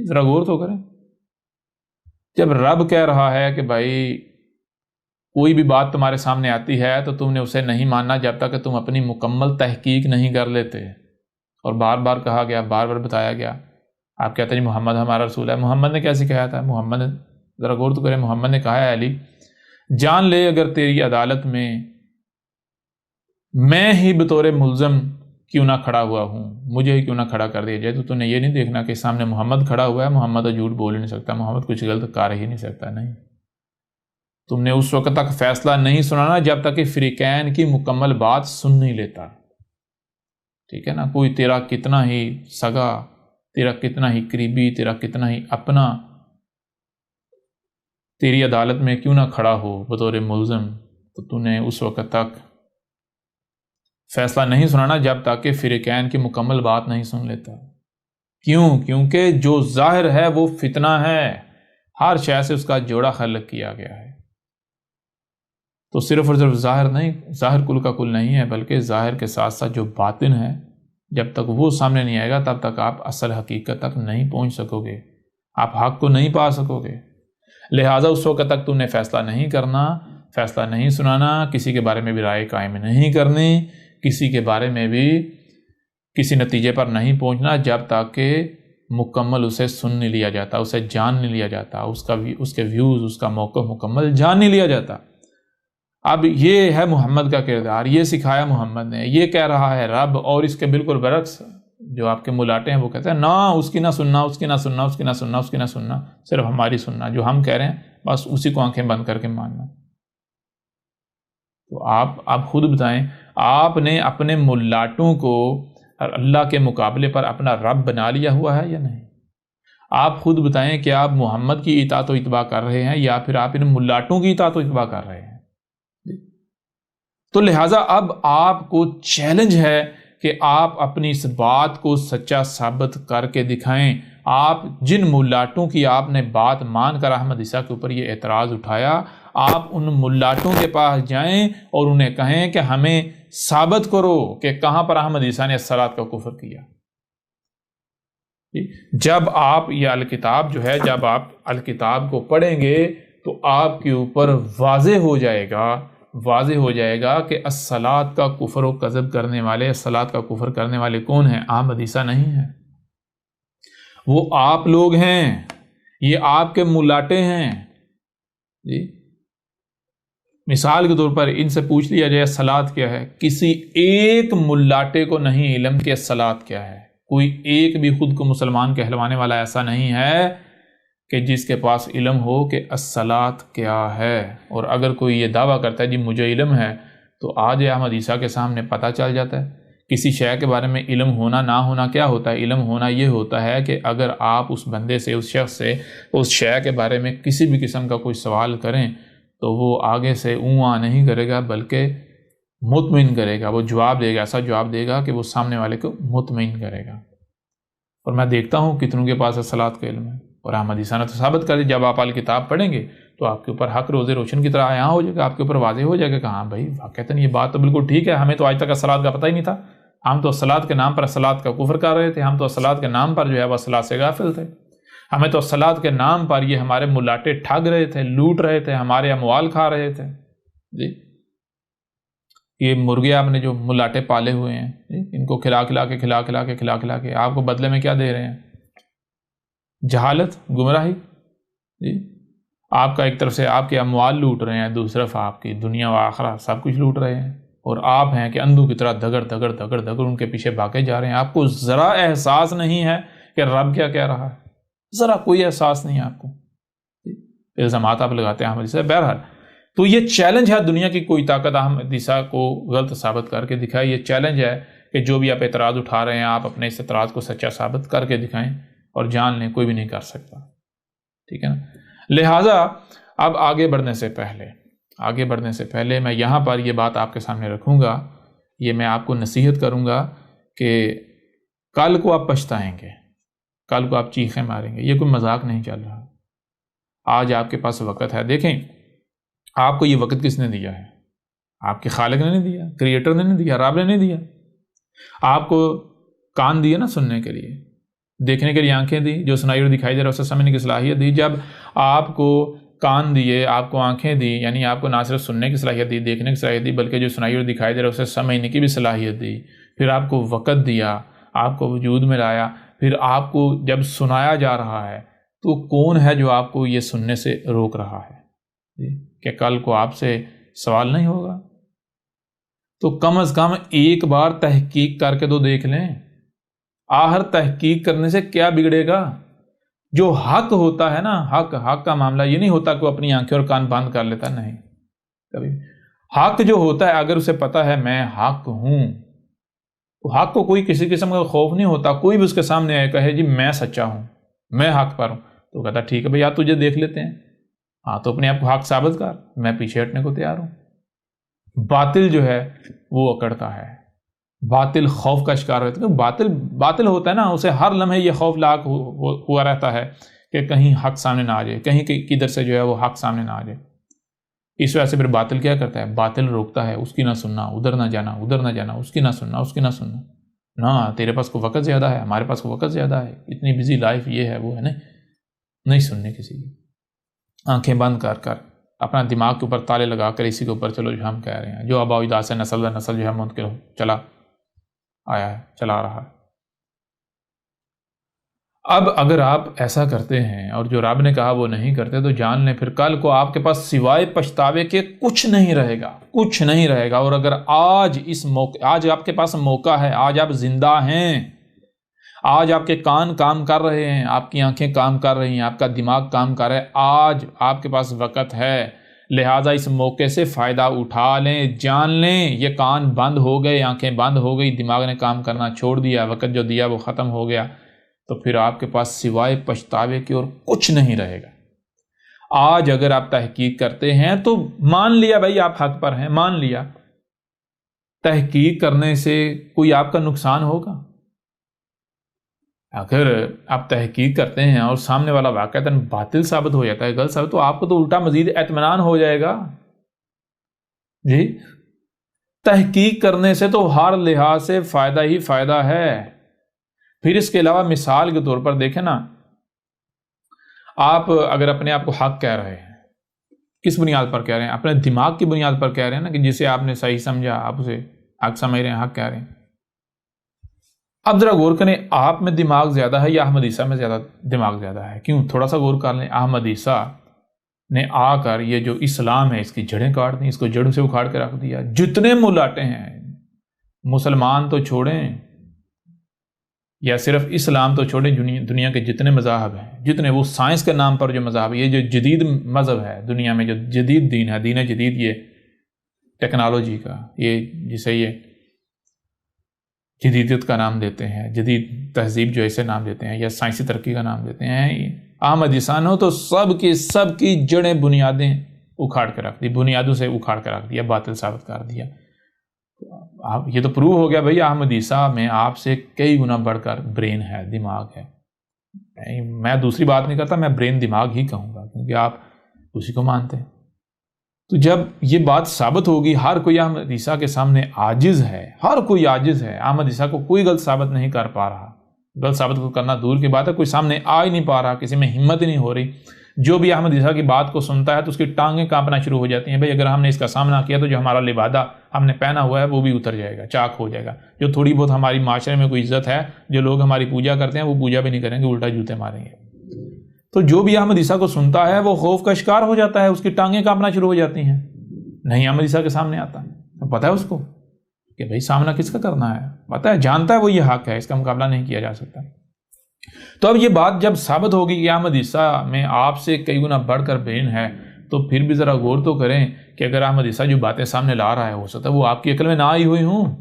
ذرا غور تو کریں۔ جب رب کہہ رہا ہے کہ بھائی کوئی بھی بات تمہارے سامنے آتی ہے تو تم نے اسے نہیں ماننا جب تک کہ تم اپنی مکمل تحقیق نہیں کر لیتے، اور بار بار کہا گیا، بار بار بتایا گیا۔ آپ کہتے ہیں محمد ہمارا رسول ہے، محمد نے کیا سکھایا تھا؟ محمد ذرا غور تو کریں، محمد نے کہا ہے علی جان لے اگر تیری عدالت میں ہی بطور ملزم کیوں نہ کھڑا ہوا ہوں، مجھے ہی کیوں نہ کھڑا کر دیا جائے، تو نے یہ نہیں دیکھنا کہ سامنے محمد کھڑا ہوا ہے، محمد تو جھوٹ بول ہی نہیں سکتا، محمد کچھ غلط کر ہی نہیں سکتا، نہیں۔ تم نے اس وقت تک فیصلہ نہیں سنانا جب تک کہ فریقین کی مکمل بات سن نہیں لیتا، ٹھیک ہے نا؟ کوئی تیرا کتنا ہی سگا، تیرا کتنا ہی قریبی، تیرا کتنا ہی اپنا تیری عدالت میں کیوں نہ کھڑا ہو بطور ملزم، تو نے اس وقت تک فیصلہ نہیں سنانا جب تک کہ فریقین کی مکمل بات نہیں سن لیتا۔ کیوں؟ کیونکہ جو ظاہر ہے وہ فتنہ ہے، ہر شے سے اس کا جوڑا خلق کیا گیا ہے۔ تو صرف اور صرف ظاہر نہیں، ظاہر کل کا کل نہیں ہے، بلکہ ظاہر کے ساتھ ساتھ جو باطن ہے، جب تک وہ سامنے نہیں آئے گا تب تک آپ اصل حقیقت تک نہیں پہنچ سکو گے، آپ حق کو نہیں پا سکو گے۔ لہٰذا اس وقت تک تم نے فیصلہ نہیں کرنا، فیصلہ نہیں سنانا، کسی کے بارے میں بھی رائے قائم نہیں کرنی، کسی کے بارے میں بھی کسی نتیجے پر نہیں پہنچنا جب تک کہ مکمل اسے سن نہیں لیا جاتا، اسے جان نہیں لیا جاتا، اس کے ویوز، اس کا موقف مکمل جان نہیں لیا جاتا۔ اب یہ ہے محمد کا کردار، یہ سکھایا محمد نے، یہ کہہ رہا ہے رب، اور اس کے بالکل برعکس جو آپ کے ملاٹے ہیں وہ کہتے ہیں نا اس کی نہ سننا، اس کی نہ سننا، اس کی نہ سننا، اس کی نہ سننا، صرف ہماری سننا، جو ہم کہہ رہے ہیں بس اسی کو آنکھیں بند کر کے ماننا۔ تو آپ خود بتائیں، آپ نے اپنے ملاٹوں کو اللہ کے مقابلے پر اپنا رب بنا لیا ہوا ہے یا نہیں؟ آپ خود بتائیں کہ آپ محمد کی اطاعت و اتباع کر رہے ہیں یا پھر آپ ان ملاٹوں کی اطاعت و اتباع کر رہے ہیں؟ تو لہٰذا اب آپ کو چیلنج ہے کہ آپ اپنی اس بات کو سچا ثابت کر کے دکھائیں۔ آپ جن ملاٹوں کی آپ نے بات مان کر احمد عیسیٰ کے اوپر یہ اعتراض اٹھایا، آپ ان ملاٹوں کے پاس جائیں اور انہیں کہیں کہ ہمیں ثابت کرو کہ کہاں پر احمد عیسیٰ نے الصلاۃ کا کفر کیا۔ جب آپ یہ الکتاب جو ہے، جب آپ الکتاب کو پڑھیں گے تو آپ کے اوپر واضح ہو جائے گا کہ الصلاۃ کا کفر و کذب کرنے والے، الصلاۃ کا کفر کرنے والے کون ہیں؟ احمد عیسیٰ نہیں ہیں، وہ آپ لوگ ہیں، یہ آپ کے ملاٹے ہیں۔ جی مثال کے طور پر ان سے پوچھ لیا جائے الصلاۃ کیا ہے، کسی ایک ملاٹے کو نہیں علم کہ الصلاۃ کیا ہے۔ کوئی ایک بھی خود کو مسلمان کہلوانے والا ایسا نہیں ہے کہ جس کے پاس علم ہو کہ الصلاۃ کیا ہے۔ اور اگر کوئی یہ دعویٰ کرتا ہے جی مجھے علم ہے، تو آج احمد عیسیٰ کے سامنے پتہ چل جاتا ہے کسی شے کے بارے میں علم ہونا نہ ہونا کیا ہوتا ہے۔ علم ہونا یہ ہوتا ہے کہ اگر آپ اس بندے سے، اس شخص سے اس شے کے بارے میں کسی بھی قسم کا کوئی سوال کریں تو وہ آگے سے اوں نہیں کرے گا، بلکہ مطمئن کرے گا، وہ جواب دے گا، ایسا جواب دے گا کہ وہ سامنے والے کو مطمئن کرے گا۔ اور میں دیکھتا ہوں کتنوں کے پاس الصلاۃ کا علم ہے، اور احمد عیسیٰ نے تو ثابت کر دی۔ جب آپ الکتاب پڑھیں گے تو آپ کے اوپر حق روز روشن کی طرح یہاں ہو جائے گا، آپ کے اوپر واضح ہو جائے گا کہ ہاں بھائی واقعتاً یہ بات تو بالکل ٹھیک ہے، ہمیں تو آج تک الصلاۃ کا پتہ ہی نہیں تھا، ہم تو الصلاۃ کے نام پر الصلاۃ کا کفر کر رہے تھے، ہم تو الصلاۃ کے نام پر جو ہے وہ الصلاۃ سے غافل تھے، ہمیں تو الصلاۃ کے نام پر یہ ہمارے ملاٹے ٹھگ رہے تھے، لوٹ رہے تھے، ہمارے اموال کھا رہے تھے۔ جی یہ مرغے آپ نے جو ملاٹے پالے ہوئے ہیں، ان کو کھلا کھلا کے آپ کو بدلے میں کیا دے رہے ہیں؟ جہالت، گمراہی۔ جی آپ کا ایک طرف سے آپ کے اموال لوٹ رہے ہیں، دوسری طرف آپ کی دنیا و آخرت سب کچھ لوٹ رہے ہیں، اور آپ ہیں کہ اندھوں کی طرح دگڑ ان کے پیچھے بھاگے جا رہے ہیں۔ آپ کو ذرا احساس نہیں ہے کہ رب کیا کہہ رہا ہے، ذرا کوئی احساس نہیں ہے آپ کو، الزامات آپ لگاتے ہیں احمد عیسیٰ۔ بہرحال تو یہ چیلنج ہے دنیا کی کوئی طاقت احمد عیسیٰ کو غلط ثابت کر کے دکھائے۔ یہ چیلنج ہے کہ جو بھی آپ اعتراض اٹھا رہے ہیں آپ اپنے اس اعتراض کو سچا ثابت کر کے دکھائیں، اور جان لیں کوئی بھی نہیں کر سکتا، ٹھیک ہے نا۔ لہٰذا اب آگے بڑھنے سے پہلے میں یہاں پر یہ بات آپ کے سامنے رکھوں گا، یہ میں آپ کو نصیحت کروں گا کہ کل کو آپ پچھتائیں گے، کل کو آپ چیخیں ماریں گے، یہ کوئی مذاق نہیں چل رہا۔ آج آپ کے پاس وقت ہے، دیکھیں آپ کو یہ وقت کس نے دیا ہے؟ آپ کے خالق نے نہیں دیا، کریٹر نے نہیں دیا، رب نے نہیں دیا۔ آپ کو کان دیے نا سننے کے لیے، دیکھنے کے لیے آنکھیں دی، جو سنائی اور دکھائی دے رہا ہے اسے سمجھنے کی صلاحیت دی۔ جب آپ کو کان دیے، آپ کو آنکھیں دی، یعنی آپ کو نہ صرف سننے کی صلاحیت دی، دیکھنے کی صلاحیت دی، بلکہ جو سنائی اور دکھائی دے رہا ہے اسے سمجھنے کی بھی صلاحیت دی۔ پھر آپ کو وقت دیا، آپ کو وجود میں لایا، پھر آپ کو جب سنایا جا رہا ہے تو کون ہے جو آپ کو یہ سننے سے روک رہا ہے کہ کل کو آپ سے سوال نہیں ہوگا؟ تو کم از کم ایک بار تحقیق کر کے تو دیکھ لیں۔ آخر تحقیق کرنے سے کیا بگڑے گا؟ جو حق ہوتا ہے نا، حق کا معاملہ یہ نہیں ہوتا کہ وہ اپنی آنکھیں اور کان بند کر لیتا، نہیں، کبھی حق جو ہوتا ہے اگر اسے پتا ہے میں حق ہوں، تو حق کو کوئی کسی قسم کا خوف نہیں ہوتا۔ کوئی بھی اس کے سامنے آئے کہے جی میں سچا ہوں، میں حق پر ہوں، تو کہتا ٹھیک ہے بھئی آپ تجھے دیکھ لیتے ہیں، ہاں تو اپنے آپ کو حق ثابت کر، میں پیچھے ہٹنے کو تیار ہوں۔ باطل جو ہے وہ اکڑتا ہے، باطل خوف کا شکار ہوتا ہے۔ باطل ہوتا ہے نا، اسے ہر لمحے یہ خوف لاحق ہوا رہتا ہے کہ کہیں حق سامنے نہ آ جائے، کہیں کدھر سے جو ہے وہ حق سامنے نہ آ جائے۔ اس وجہ سے پھر باطل کیا کرتا ہے؟ باطل روکتا ہے، اس کی نہ سننا، ادھر نہ جانا، ادھر نہ جانا، اس کی نہ سننا، اس کی نہ سننا. نہ تیرے پاس کو وقت زیادہ ہے، ہمارے پاس کو وقت زیادہ ہے، اتنی بزی لائف یہ ہے وہ ہے. نہیں سننے کسی کی. آنکھیں بند کر کر اپنا دماغ کے اوپر تالے لگا کر اسی کے اوپر چلو جو ہم کہہ رہے ہیں، جو آبا و اجداد سے نسل در نسل جو ہے منتقل چلا آیا ہے، چلا رہا ہے. اب اگر آپ ایسا کرتے ہیں اور جو رب نے کہا وہ نہیں کرتے تو جان لیں پھر کل کو آپ کے پاس سوائے پچھتاوے کے کچھ نہیں رہے گا، کچھ نہیں رہے گا. اور اگر آج آپ کے پاس موقع ہے، آج آپ زندہ ہیں، آج آپ کے کان کام کر رہے ہیں، آپ کی آنکھیں کام کر رہی ہیں، آپ کا دماغ کام کر رہا ہے، آج آپ کے پاس وقت ہے، لہٰذا اس موقع سے فائدہ اٹھا لیں. جان لیں یہ کان بند ہو گئے، آنکھیں بند ہو گئی، دماغ نے کام کرنا چھوڑ دیا، وقت جو دیا وہ ختم ہو گیا، تو پھر آپ کے پاس سوائے پچھتاوے کی اور کچھ نہیں رہے گا. آج اگر آپ تحقیق کرتے ہیں تو مان لیا بھائی آپ حق پر ہیں، مان لیا. تحقیق کرنے سے کوئی آپ کا نقصان ہوگا؟ اگر آپ تحقیق کرتے ہیں اور سامنے والا واقعتاً باطل ثابت ہو جاتا ہے، غلط ثابت، تو آپ کو تو الٹا مزید اطمینان ہو جائے گا. جی تحقیق کرنے سے تو ہر لحاظ سے فائدہ ہی فائدہ ہے. پھر اس کے علاوہ مثال کے طور پر دیکھیں نا، آپ اگر اپنے آپ کو حق کہہ رہے ہیں، کس بنیاد پر کہہ رہے ہیں؟ اپنے دماغ کی بنیاد پر کہہ رہے ہیں نا، کہ جسے آپ نے صحیح سمجھا آپ اسے حق سمجھ رہے ہیں، حق کہہ رہے ہیں. اب ذرا غور کریں، آپ میں دماغ زیادہ ہے یا احمد عیسیٰ میں زیادہ دماغ زیادہ ہے؟ کیوں؟ تھوڑا سا غور کر لیں. احمد عیسیٰ نے آ کر یہ جو اسلام ہے اس کی جڑیں کاٹ دیں، اس کو جڑوں سے اکھاڑ کے رکھ دیا. جتنے ملاٹے ہیں، مسلمان تو چھوڑیں یا صرف اسلام تو چھوڑیں، دنیا کے جتنے مذاہب ہیں، جتنے وہ سائنس کے نام پر جو مذاہب، یہ جو جدید مذہب ہے دنیا میں، جو جدید دین ہے، دین جدید، یہ ٹیکنالوجی کا، یہ جسے یہ جدیدیت کا نام دیتے ہیں، جدید تہذیب جو ایسے نام دیتے ہیں، یا سائنسی ترقی کا نام دیتے ہیں، احمد عیسیٰ نے تو سب کی جڑیں بنیادیں اکھاڑ کے رکھ دی، بنیادوں سے اکھاڑ کے رکھ دیا، باطل ثابت کر دیا. یہ تو پروو ہو گیا بھئی احمد عیسیٰ میں آپ سے کئی گنا بڑھ کر برین ہے، دماغ ہے. میں دوسری بات نہیں کرتا، میں برین دماغ ہی کہوں گا، کیونکہ آپ اسی کو مانتے ہیں. تو جب یہ بات ثابت ہوگی، ہر کوئی احمد عیسیٰ کے سامنے عاجز ہے، ہر کوئی عاجز ہے. احمد عیسیٰ کو کوئی غلط ثابت نہیں کر پا رہا، غلط ثابت کرنا دور کی بات ہے، کوئی سامنے آ ہی نہیں پا رہا، کسی میں ہمت ہی نہیں ہو رہی. جو بھی احمد عیسیٰ کی بات کو سنتا ہے تو اس کی ٹانگیں کانپنا شروع ہو جاتی ہیں. بھئی اگر ہم نے اس کا سامنا کیا تو جو ہمارا لبادہ ہم نے پہنا ہوا ہے وہ بھی اتر جائے گا، چاک ہو جائے گا. جو تھوڑی بہت ہماری معاشرے میں کوئی عزت ہے، جو لوگ ہماری پوجا کرتے ہیں، وہ پوجا بھی نہیں کریں گے، الٹا جوتے ماریں گے. تو جو بھی احمد عیسیٰ کو سنتا ہے وہ خوف کا شکار ہو جاتا ہے، اس کی ٹانگیں کانپنا شروع ہو جاتی ہیں. نہیں احمد عیسیٰ کے سامنے آتا، پتہ ہے اس کو کہ بھئی سامنا کس کا کرنا ہے، پتہ ہے، جانتا ہے وہ یہ حق ہے، اس کا مقابلہ نہیں کیا جا سکتا. تو اب یہ بات جب ثابت ہوگی کہ احمد عیسیٰ میں آپ سے کئی گنا بڑھ کر برین ہے، تو پھر بھی ذرا غور تو کریں کہ اگر احمد عیسیٰ جو باتیں سامنے لا رہا ہے، ہو سکتا ہے وہ آپ کی عقل میں نہ آئی ہوئی ہوں.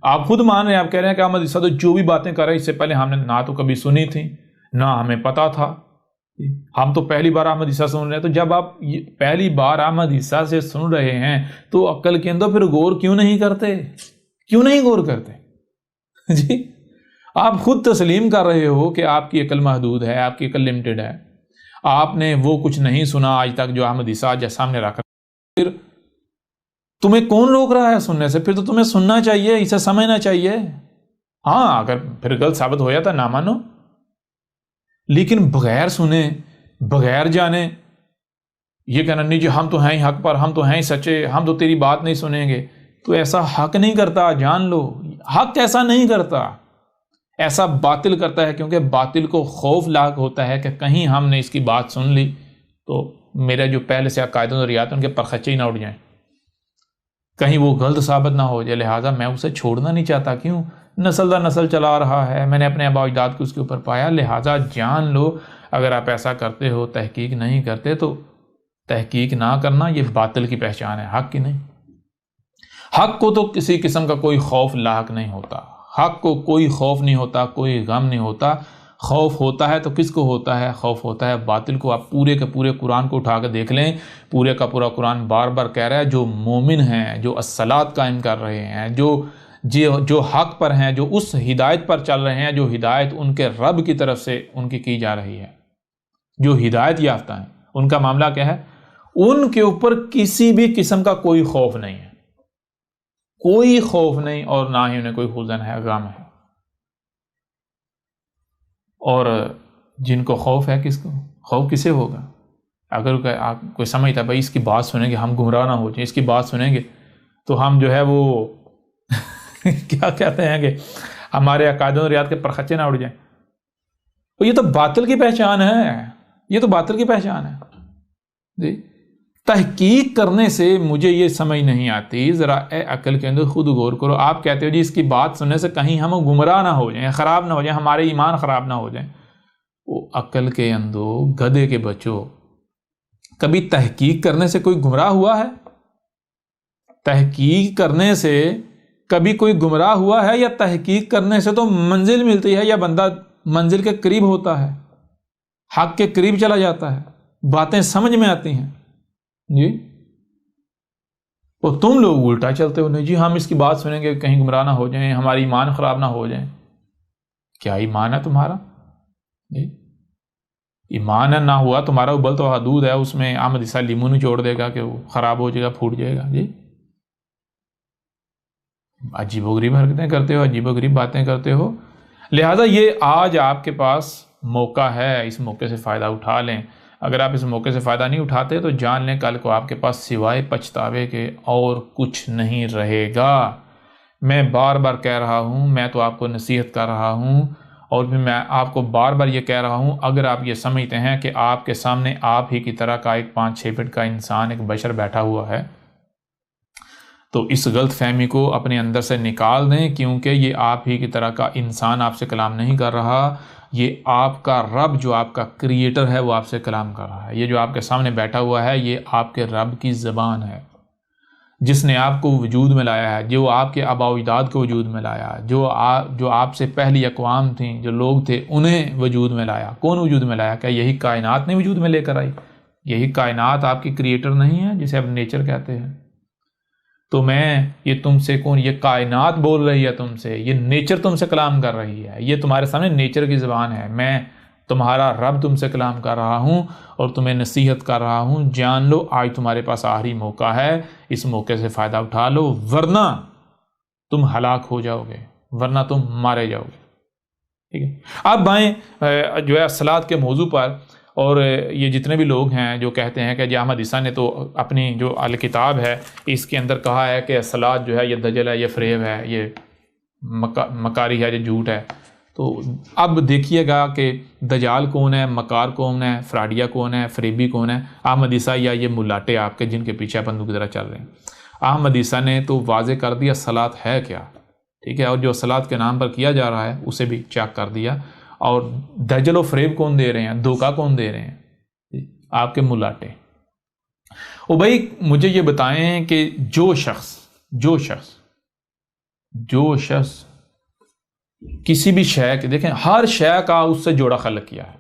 آپ خود مان رہے ہیں، آپ کہہ رہے ہیں کہ احمد عیسیٰ تو جو بھی باتیں کر رہے ہیں اس سے پہلے ہم نے نہ تو کبھی سنی تھی، نہ ہمیں پتا تھا، ہم تو پہلی بار احمد عیسیٰ سن رہے ہیں. تو جب آپ پہلی بار احمد عیسیٰ سے سن رہے ہیں تو عقل کے اندر پھر غور کیوں نہیں کرتے؟ کیوں نہیں غور کرتے؟ جی آپ خود تسلیم کر رہے ہو کہ آپ کی عقل محدود ہے، آپ کی عقل لمیٹڈ ہے، آپ نے وہ کچھ نہیں سنا آج تک جو احمد عیسیٰ آج سامنے رکھا. پھر تمہیں کون روک رہا ہے سننے سے؟ پھر تو تمہیں سننا چاہیے، اسے سمجھنا چاہیے. ہاں اگر پھر غلط ثابت ہو جاتا نہ مانو، لیکن بغیر سنے، بغیر جانے یہ کہنا نہیں جی ہم تو ہیں ہی حق پر، ہم تو ہیں ہی سچے، ہم تو تیری بات نہیں سنیں گے، تو ایسا حق نہیں کرتا. جان لو حق ایسا نہیں کرتا، ایسا باطل کرتا ہے. کیونکہ باطل کو خوف لاحق ہوتا ہے کہ کہیں ہم نے اس کی بات سن لی تو میرا جو پہلے سے عقائد و نظریات ان کے پرخچے ہی نہ اٹھ جائیں، کہیں وہ غلط ثابت نہ ہو جائے، لہٰذا میں اسے چھوڑنا نہیں چاہتا. کیوں؟ نسل در نسل چلا رہا ہے، میں نے اپنے آباء و اجداد کو اس کے اوپر پایا. لہٰذا جان لو اگر آپ ایسا کرتے ہو، تحقیق نہیں کرتے، تو تحقیق نہ کرنا یہ باطل کی پہچان ہے، حق کی نہیں. حق کو تو کسی قسم کا کوئی خوف لاحق نہیں ہوتا، حق کو کوئی خوف نہیں ہوتا، کوئی غم نہیں ہوتا. خوف ہوتا ہے تو کس کو ہوتا ہے؟ خوف ہوتا ہے باطل کو. آپ پورے کے پورے قرآن کو اٹھا کے دیکھ لیں، پورے کا پورا قرآن بار بار کہہ رہا ہے جو مومن ہیں، جو الصلاۃ قائم کر رہے ہیں، جو حق پر ہیں، جو اس ہدایت پر چل رہے ہیں، جو ہدایت ان کے رب کی طرف سے ان کی جا رہی ہے، جو ہدایت یافتہ ہیں، ان کا معاملہ کیا ہے؟ ان کے اوپر کسی بھی قسم کا کوئی خوف نہیں ہے، کوئی خوف نہیں، اور نہ ہی انہیں کوئی حزن ہے، غم ہے۔ اور جن کو خوف ہے، کس کو خوف کسے ہوگا؟ اگر آپ کوئی سمجھتا ہے بھائی اس کی بات سنیں گے ہم گمراہ نہ ہو جائیں، اس کی بات سنیں گے تو ہم جو ہے وہ کیا کہتے ہیں کہ ہمارے عقائد و ریات کے پرخچے نہ اڑ جائیں، تو یہ تو باطل کی پہچان ہے، یہ تو باطل کی پہچان ہے جی۔ تحقیق کرنے سے مجھے یہ سمجھ نہیں آتی، ذرا اے عقل کے اندر خود غور کرو۔ آپ کہتے ہو جی اس کی بات سننے سے کہیں ہم گمراہ نہ ہو جائیں، خراب نہ ہو جائیں، ہمارے ایمان خراب نہ ہو جائیں۔ وہ عقل کے اندر گدھے کے بچوں، کبھی تحقیق کرنے سے کوئی گمراہ ہوا ہے؟ تحقیق کرنے سے کبھی کوئی گمراہ ہوا ہے؟ یا تحقیق کرنے سے تو منزل ملتی ہے، یا بندہ منزل کے قریب ہوتا ہے، حق کے قریب چلا جاتا ہے، باتیں سمجھ میں آتی ہیں جی۔ اور تم لوگ الٹا چلتے ہو، نہیں جی ہم اس کی بات سنیں گے کہیں گمراہ نہ ہو جائیں، ہماری ایمان خراب نہ ہو جائیں۔ کیا ایمان ہے تمہارا جی؟ ایمان نہ ہوا تمہارا ابل تو حدود ہے، اس میں احمد عیسیٰ لیمو نہیں چھوڑ دے گا کہ وہ خراب ہو جائے گا، پھوٹ جائے گا جی۔ عجیب و غریب حرکتیں کرتے ہو، عجیب و غریب باتیں کرتے ہو۔ لہٰذا یہ آج آپ کے پاس موقع ہے، اس موقع سے فائدہ اٹھا لیں۔ اگر آپ اس موقع سے فائدہ نہیں اٹھاتے تو جان لیں کل کو آپ کے پاس سوائے پچھتاوے کے اور کچھ نہیں رہے گا۔ میں بار بار کہہ رہا ہوں، میں تو آپ کو نصیحت کر رہا ہوں، اور پھر میں آپ کو بار بار یہ کہہ رہا ہوں، اگر آپ یہ سمجھتے ہیں کہ آپ کے سامنے آپ ہی کی طرح کا ایک 5-6 فٹ کا انسان، ایک بشر بیٹھا ہوا ہے، تو اس غلط فہمی کو اپنے اندر سے نکال دیں، کیونکہ یہ آپ ہی کی طرح کا انسان آپ سے کلام نہیں کر رہا، یہ آپ کا رب جو آپ کا کریٹر ہے وہ آپ سے کلام کر رہا ہے۔ یہ جو آپ کے سامنے بیٹھا ہوا ہے یہ آپ کے رب کی زبان ہے، جس نے آپ کو وجود میں لایا ہے، جو آپ کے آباء و اجداد کو وجود میں لایا، جو آپ سے پہلی اقوام تھیں، جو لوگ تھے انہیں وجود میں لایا۔ کون وجود میں لایا؟ کیا یہی کائنات نے وجود میں لے کر آئی؟ یہی کائنات آپ کی کریٹر نہیں ہے جسے اب نیچر کہتے ہیں؟ تو یہ تم سے کون؟ یہ کائنات بول رہی ہے تم سے، یہ نیچر تم سے کلام کر رہی ہے، یہ تمہارے سامنے نیچر کی زبان ہے۔ میں تمہارا رب تم سے کلام کر رہا ہوں اور تمہیں نصیحت کر رہا ہوں، جان لو آج تمہارے پاس آخری موقع ہے، اس موقع سے فائدہ اٹھا لو، ورنہ تم ہلاک ہو جاؤ گے، ورنہ تم مارے جاؤ گے۔ ٹھیک ہے، اب بائیں جو ہے صلاۃ کے موضوع پر، اور یہ جتنے بھی لوگ ہیں جو کہتے ہیں کہ جی احمد عیسیٰ نے تو اپنی جو الکتاب ہے اس کے اندر کہا ہے کہ صلاۃ جو ہے یہ دجل ہے، یہ فریب ہے، یہ مکاری ہے، یہ جھوٹ ہے، تو اب دیکھیے گا کہ دجال کون ہے، مکار کون ہے، فراڈیا کون ہے، فریبی کون ہے؟ احمد عیسیٰ یا یہ ملاٹے آپ کے جن کے پیچھے بندوق کی طرح چل رہے ہیں؟ احمد عیسیٰ نے تو واضح کر دیا صلاۃ ہے کیا، ٹھیک ہے، اور جو صلاۃ کے نام پر کیا جا رہا ہے اسے بھی چیک کر دیا۔ اور دجل و فریب کون دے رہے ہیں، دھوکہ کون دے رہے ہیں؟ آپ کے ملاٹے۔ او بھائی مجھے یہ بتائیں کہ جو شخص کسی بھی شے کے، دیکھیں ہر شے کا اس سے جوڑا خلق کیا ہے،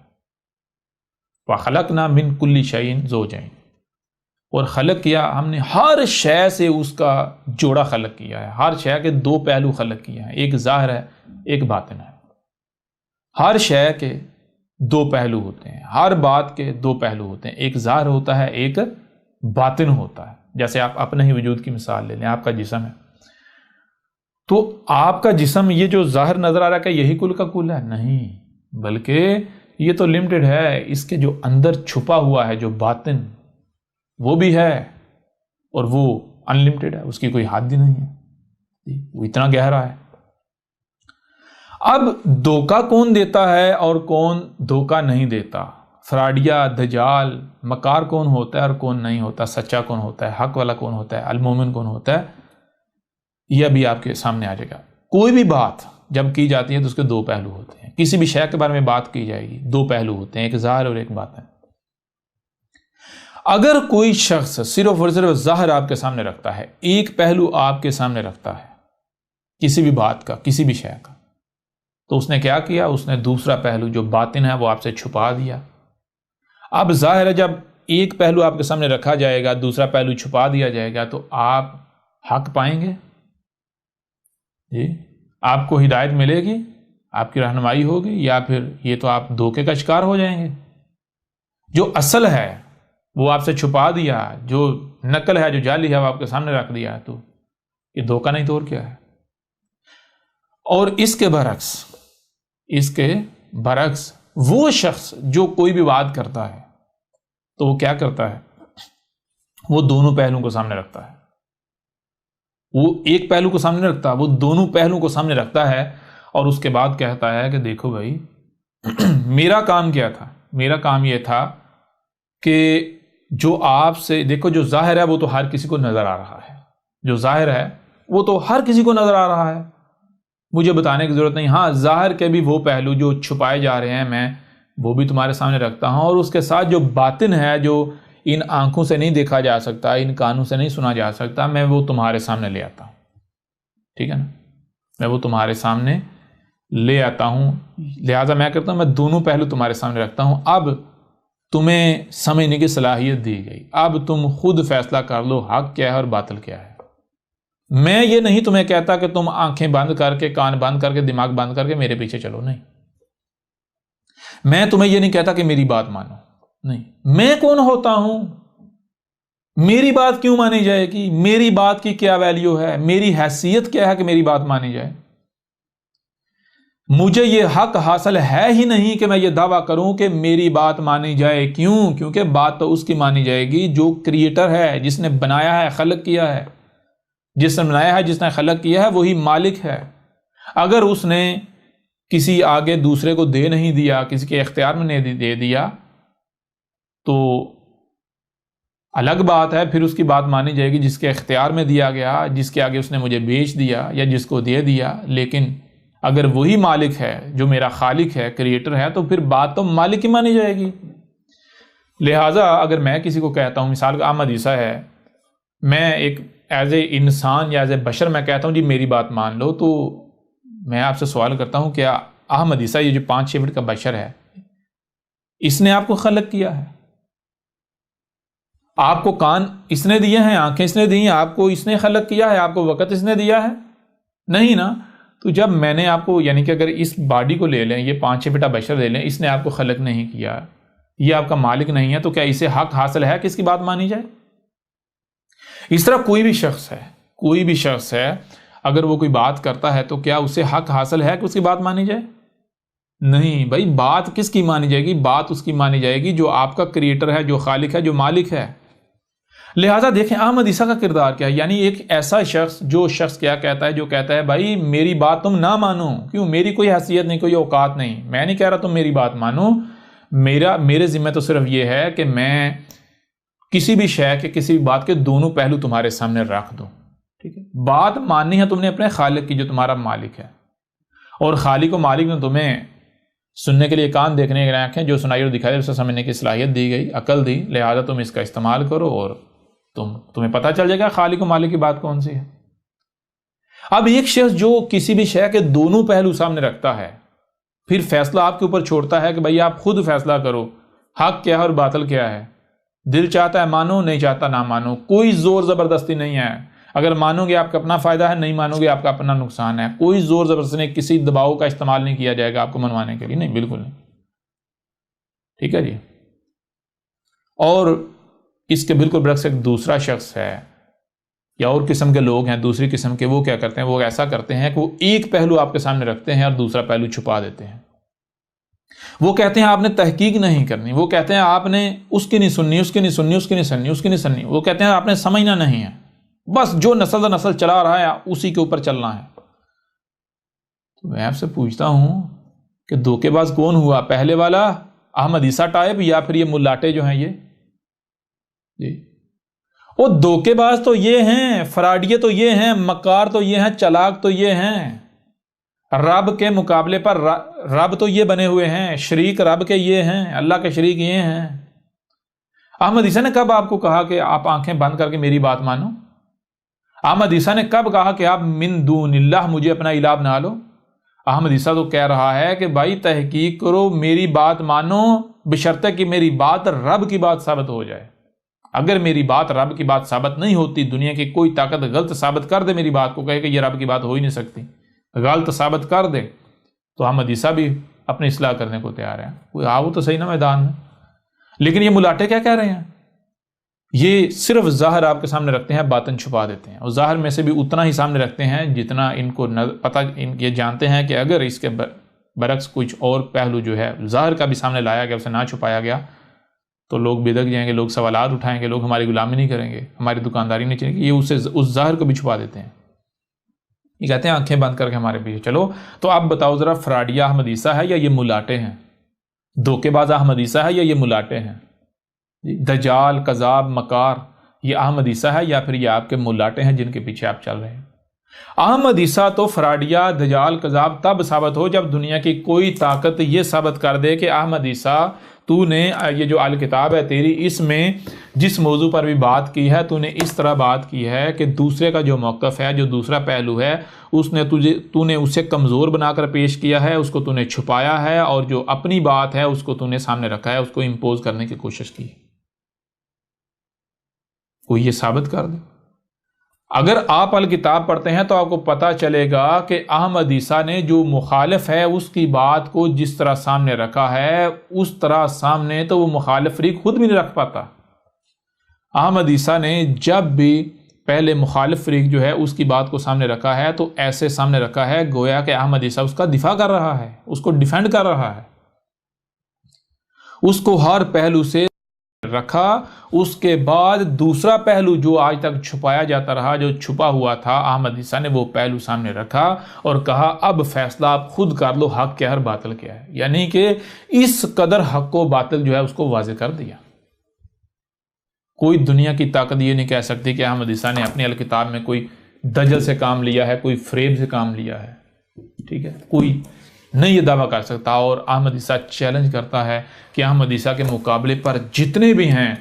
وَخَلَقْنَا مِن كُلِّ شَيْءٍ زَوْجَيْنِ، اور خلق کیا ہم نے ہر شے سے اس کا جوڑا خلق کیا ہے، ہر شے کے 2 پہلو خلق کیے ہیں، ایک ظاہر ہے ایک باطن ہے۔ ہر شے کے 2 پہلو ہوتے ہیں، ہر بات کے 2 پہلو ہوتے ہیں، ایک ظاہر ہوتا ہے ایک باطن ہوتا ہے۔ جیسے آپ اپنے ہی وجود کی مثال لے لیں، آپ کا جسم ہے، تو آپ کا جسم یہ جو ظاہر نظر آ رہا ہے کہ یہی کل کا کل ہے، نہیں، بلکہ یہ تو لمیٹڈ ہے، اس کے جو اندر چھپا ہوا ہے جو باطن وہ بھی ہے، اور وہ ان لمیٹڈ ہے، اس کی کوئی حد ہی نہیں ہے، وہ اتنا گہرا ہے۔ اب دھوکہ کون دیتا ہے اور کون دھوکہ نہیں دیتا؟ فراڈیا، دجال، مکار کون ہوتا ہے اور کون نہیں ہوتا؟ سچا کون ہوتا ہے؟ حق والا کون ہوتا ہے؟ المومن کون ہوتا ہے؟ یہ بھی آپ کے سامنے آ جائے گا۔ کوئی بھی بات جب کی جاتی ہے تو اس کے 2 پہلو ہوتے ہیں، کسی بھی شے کے بارے میں بات کی جائے گی 2 پہلو ہوتے ہیں، ایک ظاہر اور ایک باطن۔ اگر کوئی شخص صرف اور صرف ظاہر آپ کے سامنے رکھتا ہے، ایک پہلو آپ کے سامنے رکھتا ہے کسی بھی بات کا، کسی بھی شے کا، تو اس نے کیا کیا؟ اس نے دوسرا پہلو جو باطن ہے وہ آپ سے چھپا دیا۔ اب ظاہر ہے جب ایک پہلو آپ کے سامنے رکھا جائے گا، دوسرا پہلو چھپا دیا جائے گا، تو آپ حق پائیں گے جی؟ آپ کو ہدایت ملے گی، آپ کی رہنمائی ہوگی، یا پھر یہ تو آپ دھوکے کا شکار ہو جائیں گے؟ جو اصل ہے وہ آپ سے چھپا دیا، جو نقل ہے جو جعلی ہے وہ آپ کے سامنے رکھ دیا، تو یہ دھوکہ نہیں تو اور کیا ہے؟ اور اس کے برعکس وہ شخص جو کوئی بھی بات کرتا ہے تو وہ کیا کرتا ہے؟ وہ دونوں پہلوؤں کو سامنے رکھتا ہے. وہ ایک پہلو کو سامنے رکھتا ہے، وہ دونوں پہلوؤں کو سامنے رکھتا ہے، اور اس کے بعد کہتا ہے کہ دیکھو بھائی میرا کام کیا تھا؟ میرا کام یہ تھا کہ جو آپ سے دیکھو، جو ظاہر ہے وہ تو ہر کسی کو نظر آ رہا ہے، جو ظاہر ہے وہ تو ہر کسی کو نظر آ رہا ہے، مجھے بتانے کی ضرورت نہیں. ہاں، ظاہر کے بھی وہ پہلو جو چھپائے جا رہے ہیں میں وہ بھی تمہارے سامنے رکھتا ہوں، اور اس کے ساتھ جو باطن ہے، جو ان آنکھوں سے نہیں دیکھا جا سکتا، ان کانوں سے نہیں سنا جا سکتا، میں وہ تمہارے سامنے لے آتا ہوں. ٹھیک ہے نا؟ میں وہ تمہارے سامنے لے آتا ہوں، لہٰذا میں کرتا ہوں میں دونوں پہلو تمہارے سامنے رکھتا ہوں. اب تمہیں سمجھنے کی صلاحیت دی گئی، اب تم خود فیصلہ کر لو حق کیا ہے اور باطل کیا ہے. میں یہ نہیں تمہیں کہتا کہ تم آنکھیں بند کر کے، کان بند کر کے، دماغ بند کر کے میرے پیچھے چلو، نہیں. میں تمہیں یہ نہیں کہتا کہ میری بات مانو، نہیں. میں کون ہوتا ہوں؟ میری بات کیوں مانی جائے گی؟ میری بات کی کیا ویلیو ہے؟ میری حیثیت کیا ہے کہ میری بات مانی جائے؟ مجھے یہ حق حاصل ہے ہی نہیں کہ میں یہ دعویٰ کروں کہ میری بات مانی جائے. کیوں؟ کیونکہ بات تو اس کی مانی جائے گی جو کریٹر ہے، جس نے بنایا ہے، خلق کیا ہے. جس نے بنایا ہے، جس نے خلق کیا ہے، وہی مالک ہے. اگر اس نے کسی آگے دوسرے کو دے نہیں دیا، کسی کے اختیار میں نہیں دے دیا، تو الگ بات ہے، پھر اس کی بات مانی جائے گی. جس کے اختیار میں دیا گیا، جس کے آگے اس نے مجھے بیچ دیا یا جس کو دے دیا. لیکن اگر وہی مالک ہے جو میرا خالق ہے، کریٹر ہے، تو پھر بات تو مالک ہی مانی جائے گی. لہٰذا اگر میں کسی کو کہتا ہوں، مثال کا احمد عیسیٰ ہے، میں ایک ایز اے انسان یا ایز اے بشر میں کہتا ہوں جی میری بات مان لو، تو میں آپ سے سوال کرتا ہوں کیا احمد عیسیٰ یہ جو 5-6 فٹ کا بشر ہے، اس نے آپ کو خلق کیا ہے؟ آپ کو کان اس نے دیے ہیں، آنکھیں اس نے دی ہیں، آپ کو اس نے خلق کیا ہے؟ آپ کو وقت اس نے دیا ہے؟ نہیں نا. تو جب میں نے آپ کو، یعنی کہ اگر اس باڈی کو لے لیں، یہ 5-6 فٹا بشر لے لیں، اس نے آپ کو خلق نہیں کیا، یہ آپ کا مالک نہیں ہے، تو کیا اسے حق حاصل ہے کہ اس کی بات مانی جائے؟ اس طرح کوئی بھی شخص ہے اگر وہ کوئی بات کرتا ہے تو کیا اسے حق حاصل ہے کہ اس کی بات مانی جائے؟ نہیں بھائی. بات کس کی مانی جائے گی؟ بات اس کی مانی جائے گی جو آپ کا کریٹر ہے، جو خالق ہے، جو مالک ہے. لہٰذا دیکھیں احمد عیسیٰ کا کردار کیا ہے. یعنی ایک ایسا شخص جو کیا کہتا ہے، جو کہتا ہے بھائی میری بات تم نہ مانو. کیوں؟ میری کوئی حیثیت نہیں، کوئی اوقات نہیں. میں نہیں کہہ رہا تم میری بات مانو. میرے ذمہ تو صرف یہ ہے کہ میں کسی بھی شے کے، کسی بھی بات کے دونوں پہلو تمہارے سامنے رکھ دوں. ٹھیک ہے؟ بات ماننی ہے تم نے اپنے خالق کی جو تمہارا مالک ہے، اور خالق و مالک نے تمہیں سننے کے لیے کان، دیکھنے کے لیے آنکھیں، جو سنائی اور دکھائی اسے سمجھنے کی صلاحیت دی گئی، عقل دی. لہذا تم اس کا استعمال کرو اور تمہیں پتہ چل جائے گا خالق و مالک کی بات کون سی ہے. اب ایک شخص جو کسی بھی شے کے دونوں پہلو سامنے رکھتا ہے، پھر فیصلہ آپ کے اوپر چھوڑتا ہے کہ بھائی آپ خود فیصلہ کرو حق کیا ہے اور باطل کیا ہے. دل چاہتا ہے مانو، نہیں چاہتا نہ مانو. کوئی زور زبردستی نہیں ہے. اگر مانو گے آپ کا اپنا فائدہ ہے، نہیں مانو گے آپ کا اپنا نقصان ہے. کوئی زور زبردستی نہیں، کسی دباؤ کا استعمال نہیں کیا جائے گا آپ کو منوانے کے لیے، نہیں، بالکل نہیں. ٹھیک ہے جی. اور اس کے بالکل برعکس ایک دوسرا شخص ہے یا اور قسم کے لوگ ہیں، دوسری قسم کے، وہ کیا کرتے ہیں؟ وہ ایسا کرتے ہیں کہ وہ ایک پہلو آپ کے سامنے رکھتے ہیں اور دوسرا پہلو چھپا دیتے ہیں. وہ کہتے ہیں آپ نے تحقیق نہیں کرنی. وہ کہتے ہیں آپ نے اس کی نہیں سننی، اس کی نہیں سننی، اس کی نہیں سننی، اس کی نہیں سننی. وہ کہتے ہیں آپ نے سمجھنا نہیں ہے، بس جو نسل در نسل چلا رہا ہے اسی کے اوپر چلنا ہے. تو میں آپ سے پوچھتا ہوں کہ دھوکے باز کون ہوا؟ پہلے والا احمد عیسیٰ ٹائپ، یا پھر یہ ملاٹے جو ہیں یہ جی؟ وہ دھوکے باز تو یہ ہیں، فراڈیے تو یہ ہیں، مکار تو یہ ہیں، چلاک تو یہ ہیں. رب کے مقابلے پر رب تو یہ بنے ہوئے ہیں، شریک رب کے یہ ہیں، اللہ کے شریک یہ ہیں. احمد عیسیٰ نے کب آپ کو کہا کہ آپ آنکھیں بند کر کے میری بات مانو؟ احمد عیسیٰ نے کب کہا کہ آپ من دون اللہ مجھے اپنا الہ بنا لو؟ احمد عیسیٰ تو کہہ رہا ہے کہ بھائی تحقیق کرو، میری بات مانو، بشرطے کہ میری بات رب کی بات ثابت ہو جائے. اگر میری بات رب کی بات ثابت نہیں ہوتی، دنیا کی کوئی طاقت غلط ثابت کر دے میری بات کو، کہے کہ یہ رب کی بات ہو ہی نہیں سکتی، غلط ثابت کر دے، تو احمد عیسیٰ بھی اپنی اصلاح کرنے کو تیار ہے. کوئی آؤ تو صحیح نا میدان میں. لیکن یہ ملاٹے کیا کہہ رہے ہیں؟ یہ صرف ظاہر آپ کے سامنے رکھتے ہیں، باطن چھپا دیتے ہیں، اور ظاہر میں سے بھی اتنا ہی سامنے رکھتے ہیں جتنا ان کو پتہ، یہ جانتے ہیں کہ اگر اس کے برعکس کچھ اور پہلو جو ہے ظاہر کا بھی سامنے لایا گیا، اسے نہ چھپایا گیا، تو لوگ بدک جائیں گے، لوگ سوالات اٹھائیں گے، لوگ ہماری غلامی نہیں کریں گے، ہماری دکانداری نہیں چلے گی۔ یہ اس ظاہر کو بھی چھپا دیتے ہیں۔ یہ کہتے ہیں آنکھیں بند کر کے ہمارے پیچھے چلو۔ تو آپ بتاؤ ذرا، فراڈیا احمد عیسیٰ ہے یا یہ ملاٹے ہیں؟ دھوکے باز احمد عیسیٰ ہے یا یہ ملاٹے ہیں؟ دجال، کذاب، مکار، یہ احمد عیسیٰ ہے یا پھر یہ آپ کے ملاٹے ہیں جن کے پیچھے آپ چل رہے ہیں؟ احمد عیسیٰ تو فراڈیا، دجال، کذاب تب ثابت ہو جب دنیا کی کوئی طاقت یہ ثابت کر دے کہ احمد عیسیٰ، تو نے یہ جو الکتاب ہے تیری، اس میں جس موضوع پر بھی بات کی ہے تو نے اس طرح بات کی ہے کہ دوسرے کا جو موقف ہے، جو دوسرا پہلو ہے، تو نے اسے کمزور بنا کر پیش کیا ہے، اس کو تو نے چھپایا ہے، اور جو اپنی بات ہے اس کو تو نے سامنے رکھا ہے، اس کو امپوز کرنے کی کوشش کی۔ کوئی یہ ثابت کر دے۔ اگر آپ الکتاب پڑھتے ہیں تو آپ کو پتہ چلے گا کہ احمد عیسیٰ نے جو مخالف ہے اس کی بات کو جس طرح سامنے رکھا ہے، اس طرح سامنے تو وہ مخالف فریق خود بھی نہیں رکھ پاتا۔ احمد عیسیٰ نے جب بھی پہلے مخالف فریق جو ہے اس کی بات کو سامنے رکھا ہے تو ایسے سامنے رکھا ہے گویا کہ احمد عیسیٰ اس کا دفاع کر رہا ہے، اس کو ڈیفینڈ کر رہا ہے، اس کو ہر پہلو سے رکھا۔ اس کے بعد دوسرا پہلو جو آج تک چھپایا جاتا رہا، جو چھپا ہوا تھا، احمد عیسیٰ نے وہ پہلو سامنے رکھا اور کہا اب فیصلہ آپ خود کر لو، حق کیا ہے اور باطل کیا ہے۔ یعنی کہ اس قدر حق و باطل جو ہے اس کو واضح کر دیا۔ کوئی دنیا کی طاقت یہ نہیں کہہ سکتی کہ احمد عیسیٰ نے اپنی الکتاب میں کوئی دجل سے کام لیا ہے، کوئی فریب سے کام لیا ہے، ٹھیک ہے، کوئی نہیں یہ دعویٰ کر سکتا۔ اور احمد عیسیٰ چیلنج کرتا ہے کہ احمد عیسیٰ کے مقابلے پر جتنے بھی ہیں،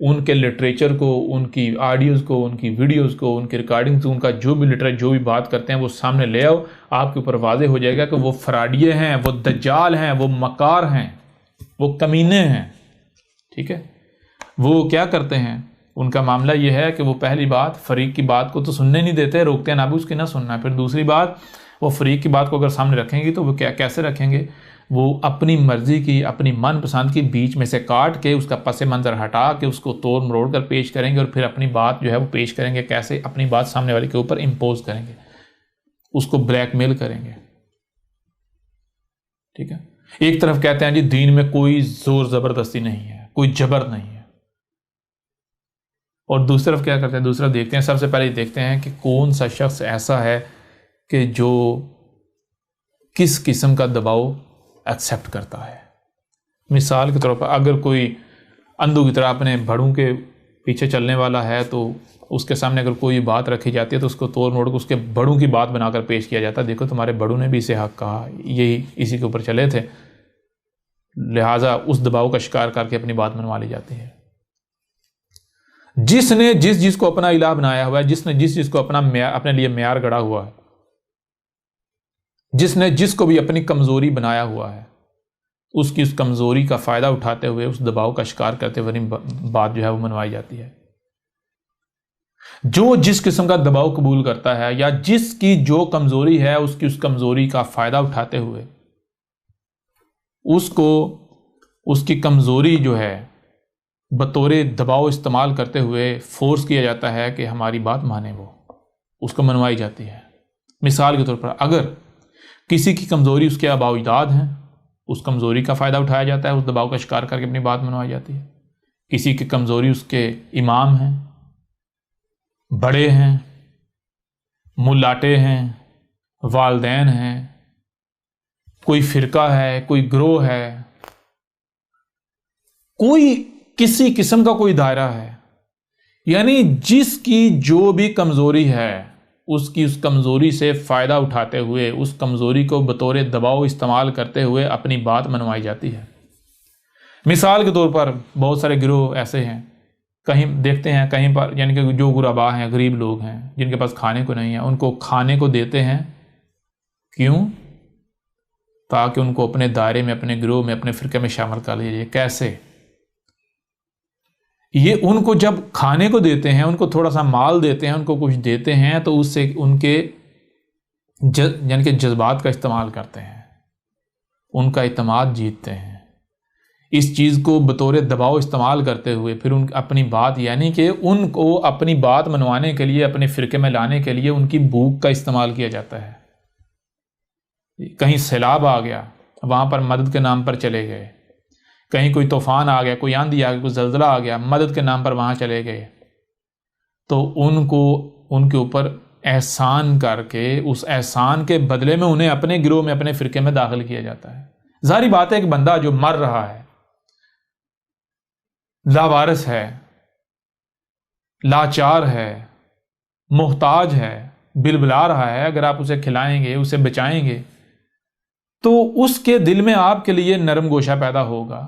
ان کے لٹریچر کو، ان کی آڈیوز کو، ان کی ویڈیوز کو، ان کی ریکارڈنگز، ان کا جو بھی لٹریچر، جو بھی بات کرتے ہیں وہ سامنے لے آؤ، آپ کے اوپر واضح ہو جائے گا کہ وہ فراڈیے ہیں، وہ دجال ہیں، وہ مکار ہیں، وہ کمینے ہیں، ٹھیک ہے۔ وہ کیا کرتے ہیں؟ ان کا معاملہ یہ ہے کہ وہ پہلی بات فریق کی بات کو تو سننے نہیں دیتے، روکتے ہیں نہ بھی اس کی نہ سننا۔ پھر دوسری بات، وہ فریق کی بات کو اگر سامنے رکھیں گی تو وہ کیسے رکھیں گے؟ وہ اپنی مرضی کی، اپنی من پسند کی بیچ میں سے کاٹ کے، اس کا پس منظر ہٹا کے، اس کو توڑ مروڑ کر پیش کریں گے، اور پھر اپنی بات جو ہے وہ پیش کریں گے۔ کیسے؟ اپنی بات سامنے والے کے اوپر امپوز کریں گے، اس کو بلیک میل کریں گے، ٹھیک ہے۔ ایک طرف کہتے ہیں جی دین میں کوئی زور زبردستی نہیں ہے، کوئی جبر نہیں ہے، اور دوسری طرف کیا کرتے ہیں؟ دوسری طرف دیکھتے ہیں، سب سے پہلے دیکھتے ہیں کہ کون سا شخص ایسا ہے کہ جو کس قسم کا دباؤ ایکسیپٹ کرتا ہے۔ مثال کے طور پر اگر کوئی اندھو کی طرح اپنے بڑوں کے پیچھے چلنے والا ہے تو اس کے سامنے اگر کوئی بات رکھی جاتی ہے تو اس کو توڑ موڑ کے اس کے بڑوں کی بات بنا کر پیش کیا جاتا ہے۔ دیکھو تمہارے بڑوں نے بھی اسے حق کہا، یہی اسی کے اوپر چلے تھے، لہٰذا اس دباؤ کا شکار کر کے اپنی بات منوا لی جاتی ہے۔ جس نے جس کو اپنا الہ بنایا ہوا ہے، جس نے جس کو اپنے لیے معیار گڑا ہوا ہے، جس نے جس کو بھی اپنی کمزوری بنایا ہوا ہے، اس کی اس کمزوری کا فائدہ اٹھاتے ہوئے، اس دباؤ کا شکار کرتے ہوئے بات جو ہے وہ منوائی جاتی ہے۔ جو جس قسم کا دباؤ قبول کرتا ہے یا جس کی جو کمزوری ہے، اس کی اس کمزوری کا فائدہ اٹھاتے ہوئے اس کو اس کی کمزوری جو ہے بطور دباؤ استعمال کرتے ہوئے فورس کیا جاتا ہے کہ ہماری بات مانے، وہ اس کو منوائی جاتی ہے۔ مثال کے طور پر اگر کسی کی کمزوری اس کے آباء و اجداد ہیں، اس کمزوری کا فائدہ اٹھایا جاتا ہے، اس دباؤ کا شکار کر کے اپنی بات منوائی جاتی ہے۔ کسی کی کمزوری اس کے امام ہیں، بڑے ہیں، ملاٹے ہیں، والدین ہیں، کوئی فرقہ ہے، کوئی گروہ ہے، کوئی کسی قسم کا کوئی دائرہ ہے، یعنی جس کی جو بھی کمزوری ہے، اس کی اس کمزوری سے فائدہ اٹھاتے ہوئے، اس کمزوری کو بطور دباؤ استعمال کرتے ہوئے اپنی بات منوائی جاتی ہے۔ مثال کے طور پر بہت سارے گروہ ایسے ہیں، کہیں دیکھتے ہیں کہیں پر، یعنی کہ جو غربا ہیں، غریب لوگ ہیں، جن کے پاس کھانے کو نہیں ہے، ان کو کھانے کو دیتے ہیں، کیوں؟ تاکہ ان کو اپنے دائرے میں، اپنے گروہ میں، اپنے فرقے میں شامل کر لیا جائے۔ کیسے؟ یہ ان کو جب کھانے کو دیتے ہیں، ان کو تھوڑا سا مال دیتے ہیں، ان کو کچھ دیتے ہیں، تو اس سے ان کے یعنی کہ جذبات کا استعمال کرتے ہیں، ان کا اعتماد جیتتے ہیں۔ اس چیز کو بطور دباؤ استعمال کرتے ہوئے پھر اپنی بات، یعنی کہ ان کو اپنی بات منوانے کے لیے، اپنے فرقے میں لانے کے لیے ان کی بھوک کا استعمال کیا جاتا ہے۔ کہیں سیلاب آ گیا، وہاں پر مدد کے نام پر چلے گئے، کہیں کوئی طوفان آ گیا، کوئی آندھی آ گئی، کوئی زلزلہ آ گیا، مدد کے نام پر وہاں چلے گئے، تو ان کو ان کے اوپر احسان کر کے اس احسان کے بدلے میں انہیں اپنے گروہ میں، اپنے فرقے میں داخل کیا جاتا ہے۔ ظاہری بات ہے، ایک بندہ جو مر رہا ہے، لاوارث ہے، لاچار ہے، محتاج ہے، بلبلا رہا ہے، اگر آپ اسے کھلائیں گے، اسے بچائیں گے تو اس کے دل میں آپ کے لیے نرم گوشہ پیدا ہوگا،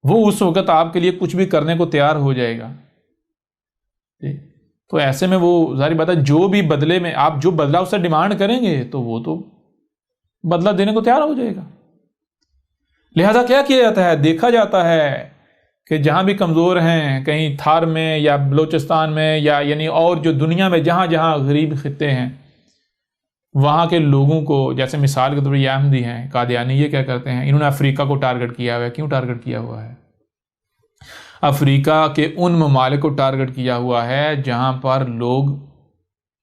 وہ اس وقت آپ کے لیے کچھ بھی کرنے کو تیار ہو جائے گا۔ تو ایسے میں وہ ظاہری بات ہے، جو بھی بدلے میں آپ جو بدلہ اس سے ڈیمانڈ کریں گے تو وہ تو بدلہ دینے کو تیار ہو جائے گا۔ لہذا کیا کیا جاتا ہے، دیکھا جاتا ہے کہ جہاں بھی کمزور ہیں، کہیں تھار میں یا بلوچستان میں یا یعنی اور جو دنیا میں جہاں جہاں غریب خطے ہیں، وہاں کے لوگوں کو، جیسے مثال کے طور پر یہ احمدی ہیں، قادیانی، یہ کیا کرتے ہیں، انہوں نے افریقہ کو ٹارگٹ کیا ہوا ہے۔ کیوں ٹارگٹ کیا ہوا ہے؟ افریقہ کے ان ممالک کو ٹارگٹ کیا ہوا ہے جہاں پر لوگ،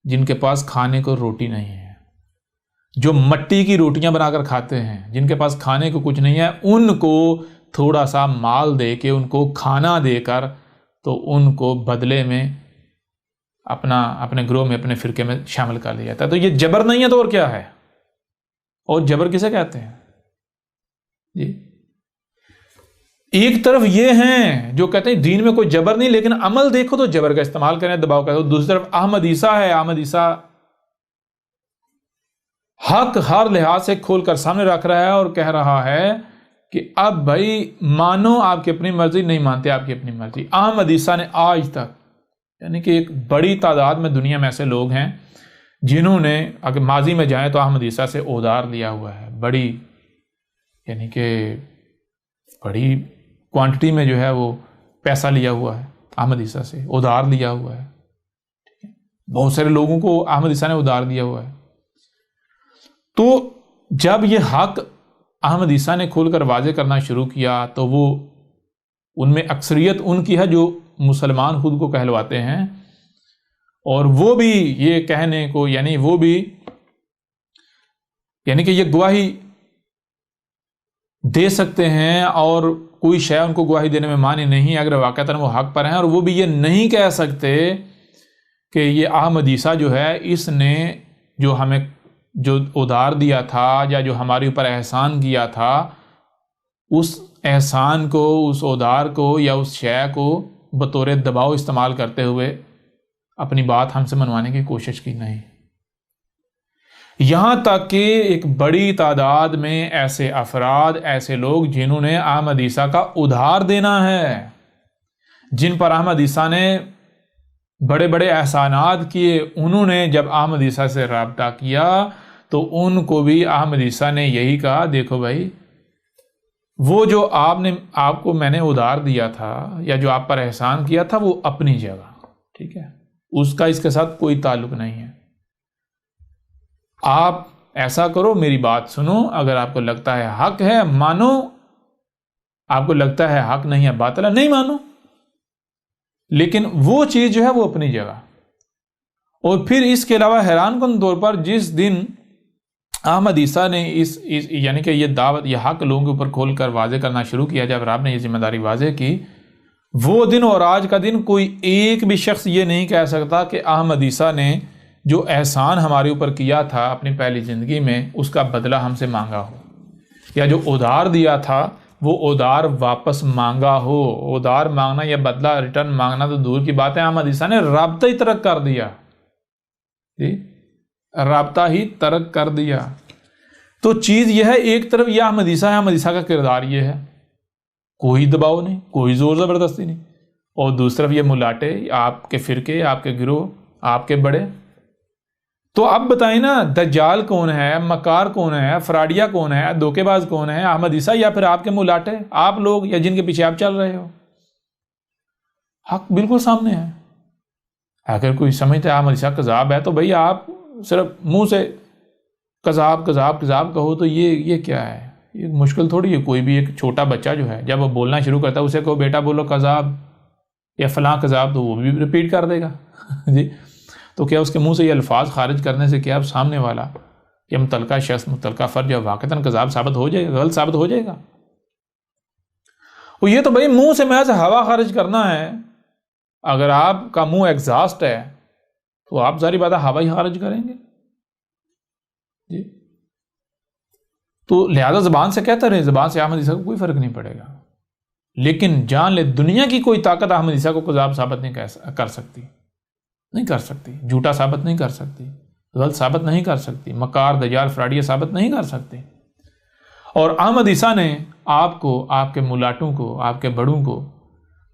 جن کے پاس کھانے کو روٹی نہیں ہے، جو مٹی کی روٹیاں بنا کر کھاتے ہیں، جن کے پاس کھانے کو کچھ نہیں ہے، ان کو تھوڑا سا مال دے کے، ان کو کھانا دے کر، تو ان کو بدلے میں اپنے گروہ میں، اپنے فرقے میں شامل کر لیا جاتا ہے۔ تو یہ جبر نہیں ہے تو اور کیا ہے؟ اور جبر کسے کہتے ہیں جی؟ ایک طرف یہ ہیں جو کہتے ہیں دین میں کوئی جبر نہیں، لیکن عمل دیکھو تو جبر کا استعمال کریں، دباؤ کا۔ دوسری طرف احمد عیسیٰ ہے، احمد عیسیٰ حق ہر لحاظ سے کھول کر سامنے رکھ رہا ہے اور کہہ رہا ہے کہ اب بھائی مانو آپ کی اپنی مرضی، نہیں مانتے آپ کی اپنی مرضی۔ احمد عیسیٰ نے آج تک، یعنی کہ ایک بڑی تعداد میں دنیا میں ایسے لوگ ہیں جنہوں نے، اگر ماضی میں جائیں تو احمد عیسیٰ سے ادھار لیا ہوا ہے، بڑی یعنی کہ بڑی کوانٹٹی میں جو ہے وہ پیسہ لیا ہوا ہے، احمد عیسیٰ سے ادھار لیا ہوا ہے۔ بہت سارے لوگوں کو احمد عیسیٰ نے ادھار دیا ہوا ہے۔ تو جب یہ حق احمد عیسیٰ نے کھول کر واضح کرنا شروع کیا تو وہ ان میں اکثریت ان کی ہے جو مسلمان خود کو کہلواتے ہیں، اور وہ بھی یہ کہنے کو، یعنی وہ بھی یعنی کہ یہ گواہی دے سکتے ہیں اور کوئی شے ان کو گواہی دینے میں مانی نہیں اگر واقعتاً وہ حق پر ہیں، اور وہ بھی یہ نہیں کہہ سکتے کہ یہ احمد عیسیٰ جو ہے، اس نے جو ہمیں جو ادھار دیا تھا یا جو ہمارے اوپر احسان کیا تھا، اس احسان کو، اس ادھار کو یا اس شے کو بطور دباؤ استعمال کرتے ہوئے اپنی بات ہم سے منوانے کی کوشش کی نہیں۔ یہاں تک کہ ایک بڑی تعداد میں ایسے افراد، ایسے لوگ جنہوں نے احمد عیسیٰ کا ادھار دینا ہے، جن پر احمد عیسیٰ نے بڑے بڑے احسانات کیے، انہوں نے جب احمد عیسیٰ سے رابطہ کیا تو ان کو بھی احمد عیسیٰ نے یہی کہا، دیکھو بھائی، وہ جو آپ کو میں نے ادھار دیا تھا یا جو آپ پر احسان کیا تھا، وہ اپنی جگہ، ٹھیک ہے، اس کا اس کے ساتھ کوئی تعلق نہیں ہے۔ آپ ایسا کرو، میری بات سنو، اگر آپ کو لگتا ہے حق ہے مانو، آپ کو لگتا ہے حق نہیں ہے، باطل ہے، نہیں مانو، لیکن وہ چیز جو ہے وہ اپنی جگہ۔ اور پھر اس کے علاوہ حیران کن طور پر جس دن احمد عیسیٰ نے اس یعنی کہ یہ دعوت، یہ حق لوگوں کے اوپر کھول کر واضح کرنا شروع کیا، جب آپ نے یہ ذمہ داری واضح کی، وہ دن اور آج کا دن کوئی ایک بھی شخص یہ نہیں کہہ سکتا کہ احمد عیسیٰ نے جو احسان ہمارے اوپر کیا تھا اپنی پہلی زندگی میں، اس کا بدلہ ہم سے مانگا ہو، یا جو ادھار دیا تھا وہ ادھار واپس مانگا ہو۔ ادھار مانگنا یا بدلہ ریٹرن مانگنا تو دور کی بات ہے، احمد عیسیٰ نے رابطہ ہی ترک کر دیا، رابطہ ہی ترک کر دیا۔ تو چیز یہ ہے، ایک طرف یہ احمد عیسیٰ ہے، احمد عیسیٰ کا کردار یہ ہے، کوئی دباؤ نہیں، کوئی زور زبردستی نہیں، اور دوسری طرف یہ ملاٹے، آپ کے فرقے، آپ کے گروہ، آپ کے بڑے۔ تو اب بتائیں نا، دجال کون ہے، مکار کون ہے، فراڈیا کون ہے، دھوکے باز کون ہے، احمد عیسیٰ یا پھر آپ کے ملاٹے، آپ لوگ، یا جن کے پیچھے آپ چل رہے ہو؟ حق بالکل سامنے ہے۔ اگر کوئی سمجھتا ہے احمد عیسیٰ کذاب ہے تو بھئی آپ صرف منہ سے کذاب کذاب کذاب کہو تو یہ کیا ہے؟ یہ مشکل تھوڑی ہے. کوئی بھی ایک چھوٹا بچہ جو ہے جب وہ بولنا شروع کرتا ہے اسے کہو بیٹا بولو کذاب یا فلاں کذاب تو وہ بھی ریپیٹ کر دے گا. جی تو کیا اس کے منہ سے یہ الفاظ خارج کرنے سے کیا اب سامنے والا یہ متعلقہ شخص متعلقہ فرد جو واقعتاً کذاب ثابت ہو جائے گا, غلط ثابت ہو جائے گا؟ وہ یہ تو بھائی منہ سے محض ہوا خارج کرنا ہے. اگر آپ کا منہ ایگزاسٹ ہے تو آپ ظاہری بات ہے ہوا ہی خارج کریں گے. جی تو لہذا زبان سے کہتا رہے, زبان سے احمد عیسیٰ کو کوئی فرق نہیں پڑے گا. لیکن جان لے دنیا کی کوئی طاقت احمد عیسیٰ کو کذاب ثابت نہیں کر سکتی, نہیں کر سکتی, جھوٹا ثابت نہیں کر سکتی, غلط ثابت نہیں کر سکتی, مکار دجال فراڈیہ ثابت نہیں کر سکتی. اور احمد عیسیٰ نے آپ کو, آپ کے ملاٹوں کو, آپ کے بڑوں کو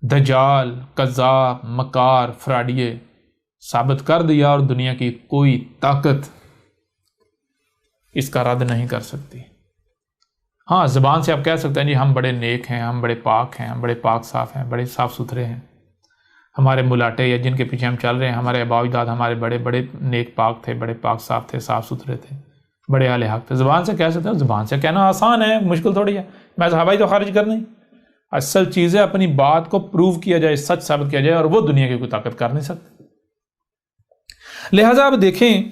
دجال, کذاب, مکار, فراڈیے ثابت کر دیا, اور دنیا کی کوئی طاقت اس کا رد نہیں کر سکتی. ہاں زبان سے آپ کہہ سکتے ہیں جی ہم بڑے نیک ہیں, ہم بڑے پاک ہیں, ہم بڑے پاک صاف ہیں, بڑے صاف ستھرے ہیں. ہمارے ملاٹے یا جن کے پیچھے ہم چل رہے ہیں ہمارے آباء و اجداد ہمارے بڑے بڑے نیک پاک تھے, بڑے پاک صاف تھے, صاف ستھرے تھے, بڑے اہل حق تھے. زبان سے کہہ سکتے ہیں, زبان سے کہنا آسان ہے, مشکل تھوڑی ہے. میں صحابہ تو خارج کرنا ہی. اصل چیز ہے اپنی بات کو پروو کیا جائے, سچ ثابت کیا جائے, اور وہ دنیا کی کوئی طاقت کر نہیں سکتی. لہٰذا آپ دیکھیں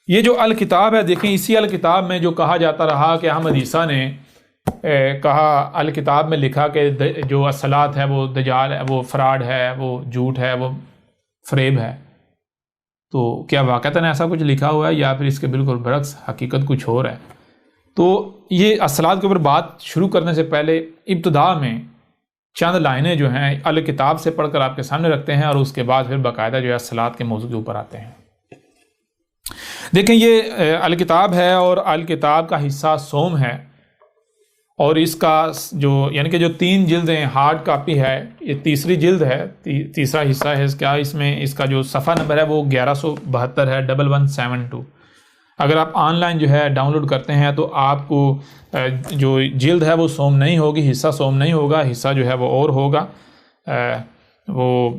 یہ جو الکتاب ہے, دیکھیں اسی الکتاب میں جو کہا جاتا رہا کہ احمد عیسیٰ نے کہا, الکتاب میں لکھا کہ جو اصلات ہے وہ دجال ہے, وہ فراڈ ہے, وہ جھوٹ ہے, وہ فریب ہے. تو کیا واقعتاً ایسا کچھ لکھا ہوا ہے یا پھر اس کے بالکل برعکس حقیقت کچھ اور ہے؟ تو یہ اصلات کے اوپر بات شروع کرنے سے پہلے ابتدا میں چند لائنیں جو ہیں الکتاب سے پڑھ کر آپ کے سامنے رکھتے ہیں, اور اس کے بعد پھر باقاعدہ جو ہے اصلات کے موضوع کے اوپر آتے ہیں. دیکھیں یہ الکتاب ہے, اور الکتاب کا حصہ سوم ہے, اور اس کا جو یعنی کہ جو 3 جلدیں ہارڈ کاپی ہے, یہ تیسری جلد ہے, تیسرا حصہ ہے اس کا. اس میں اس کا جو صفحہ نمبر ہے وہ 1172 ہے, 1172. اگر آپ آن لائن جو ہے ڈاؤن لوڈ کرتے ہیں تو آپ کو جو جلد ہے وہ سوم نہیں ہوگی, حصہ سوم نہیں ہوگا, حصہ جو ہے وہ اور ہوگا, وہ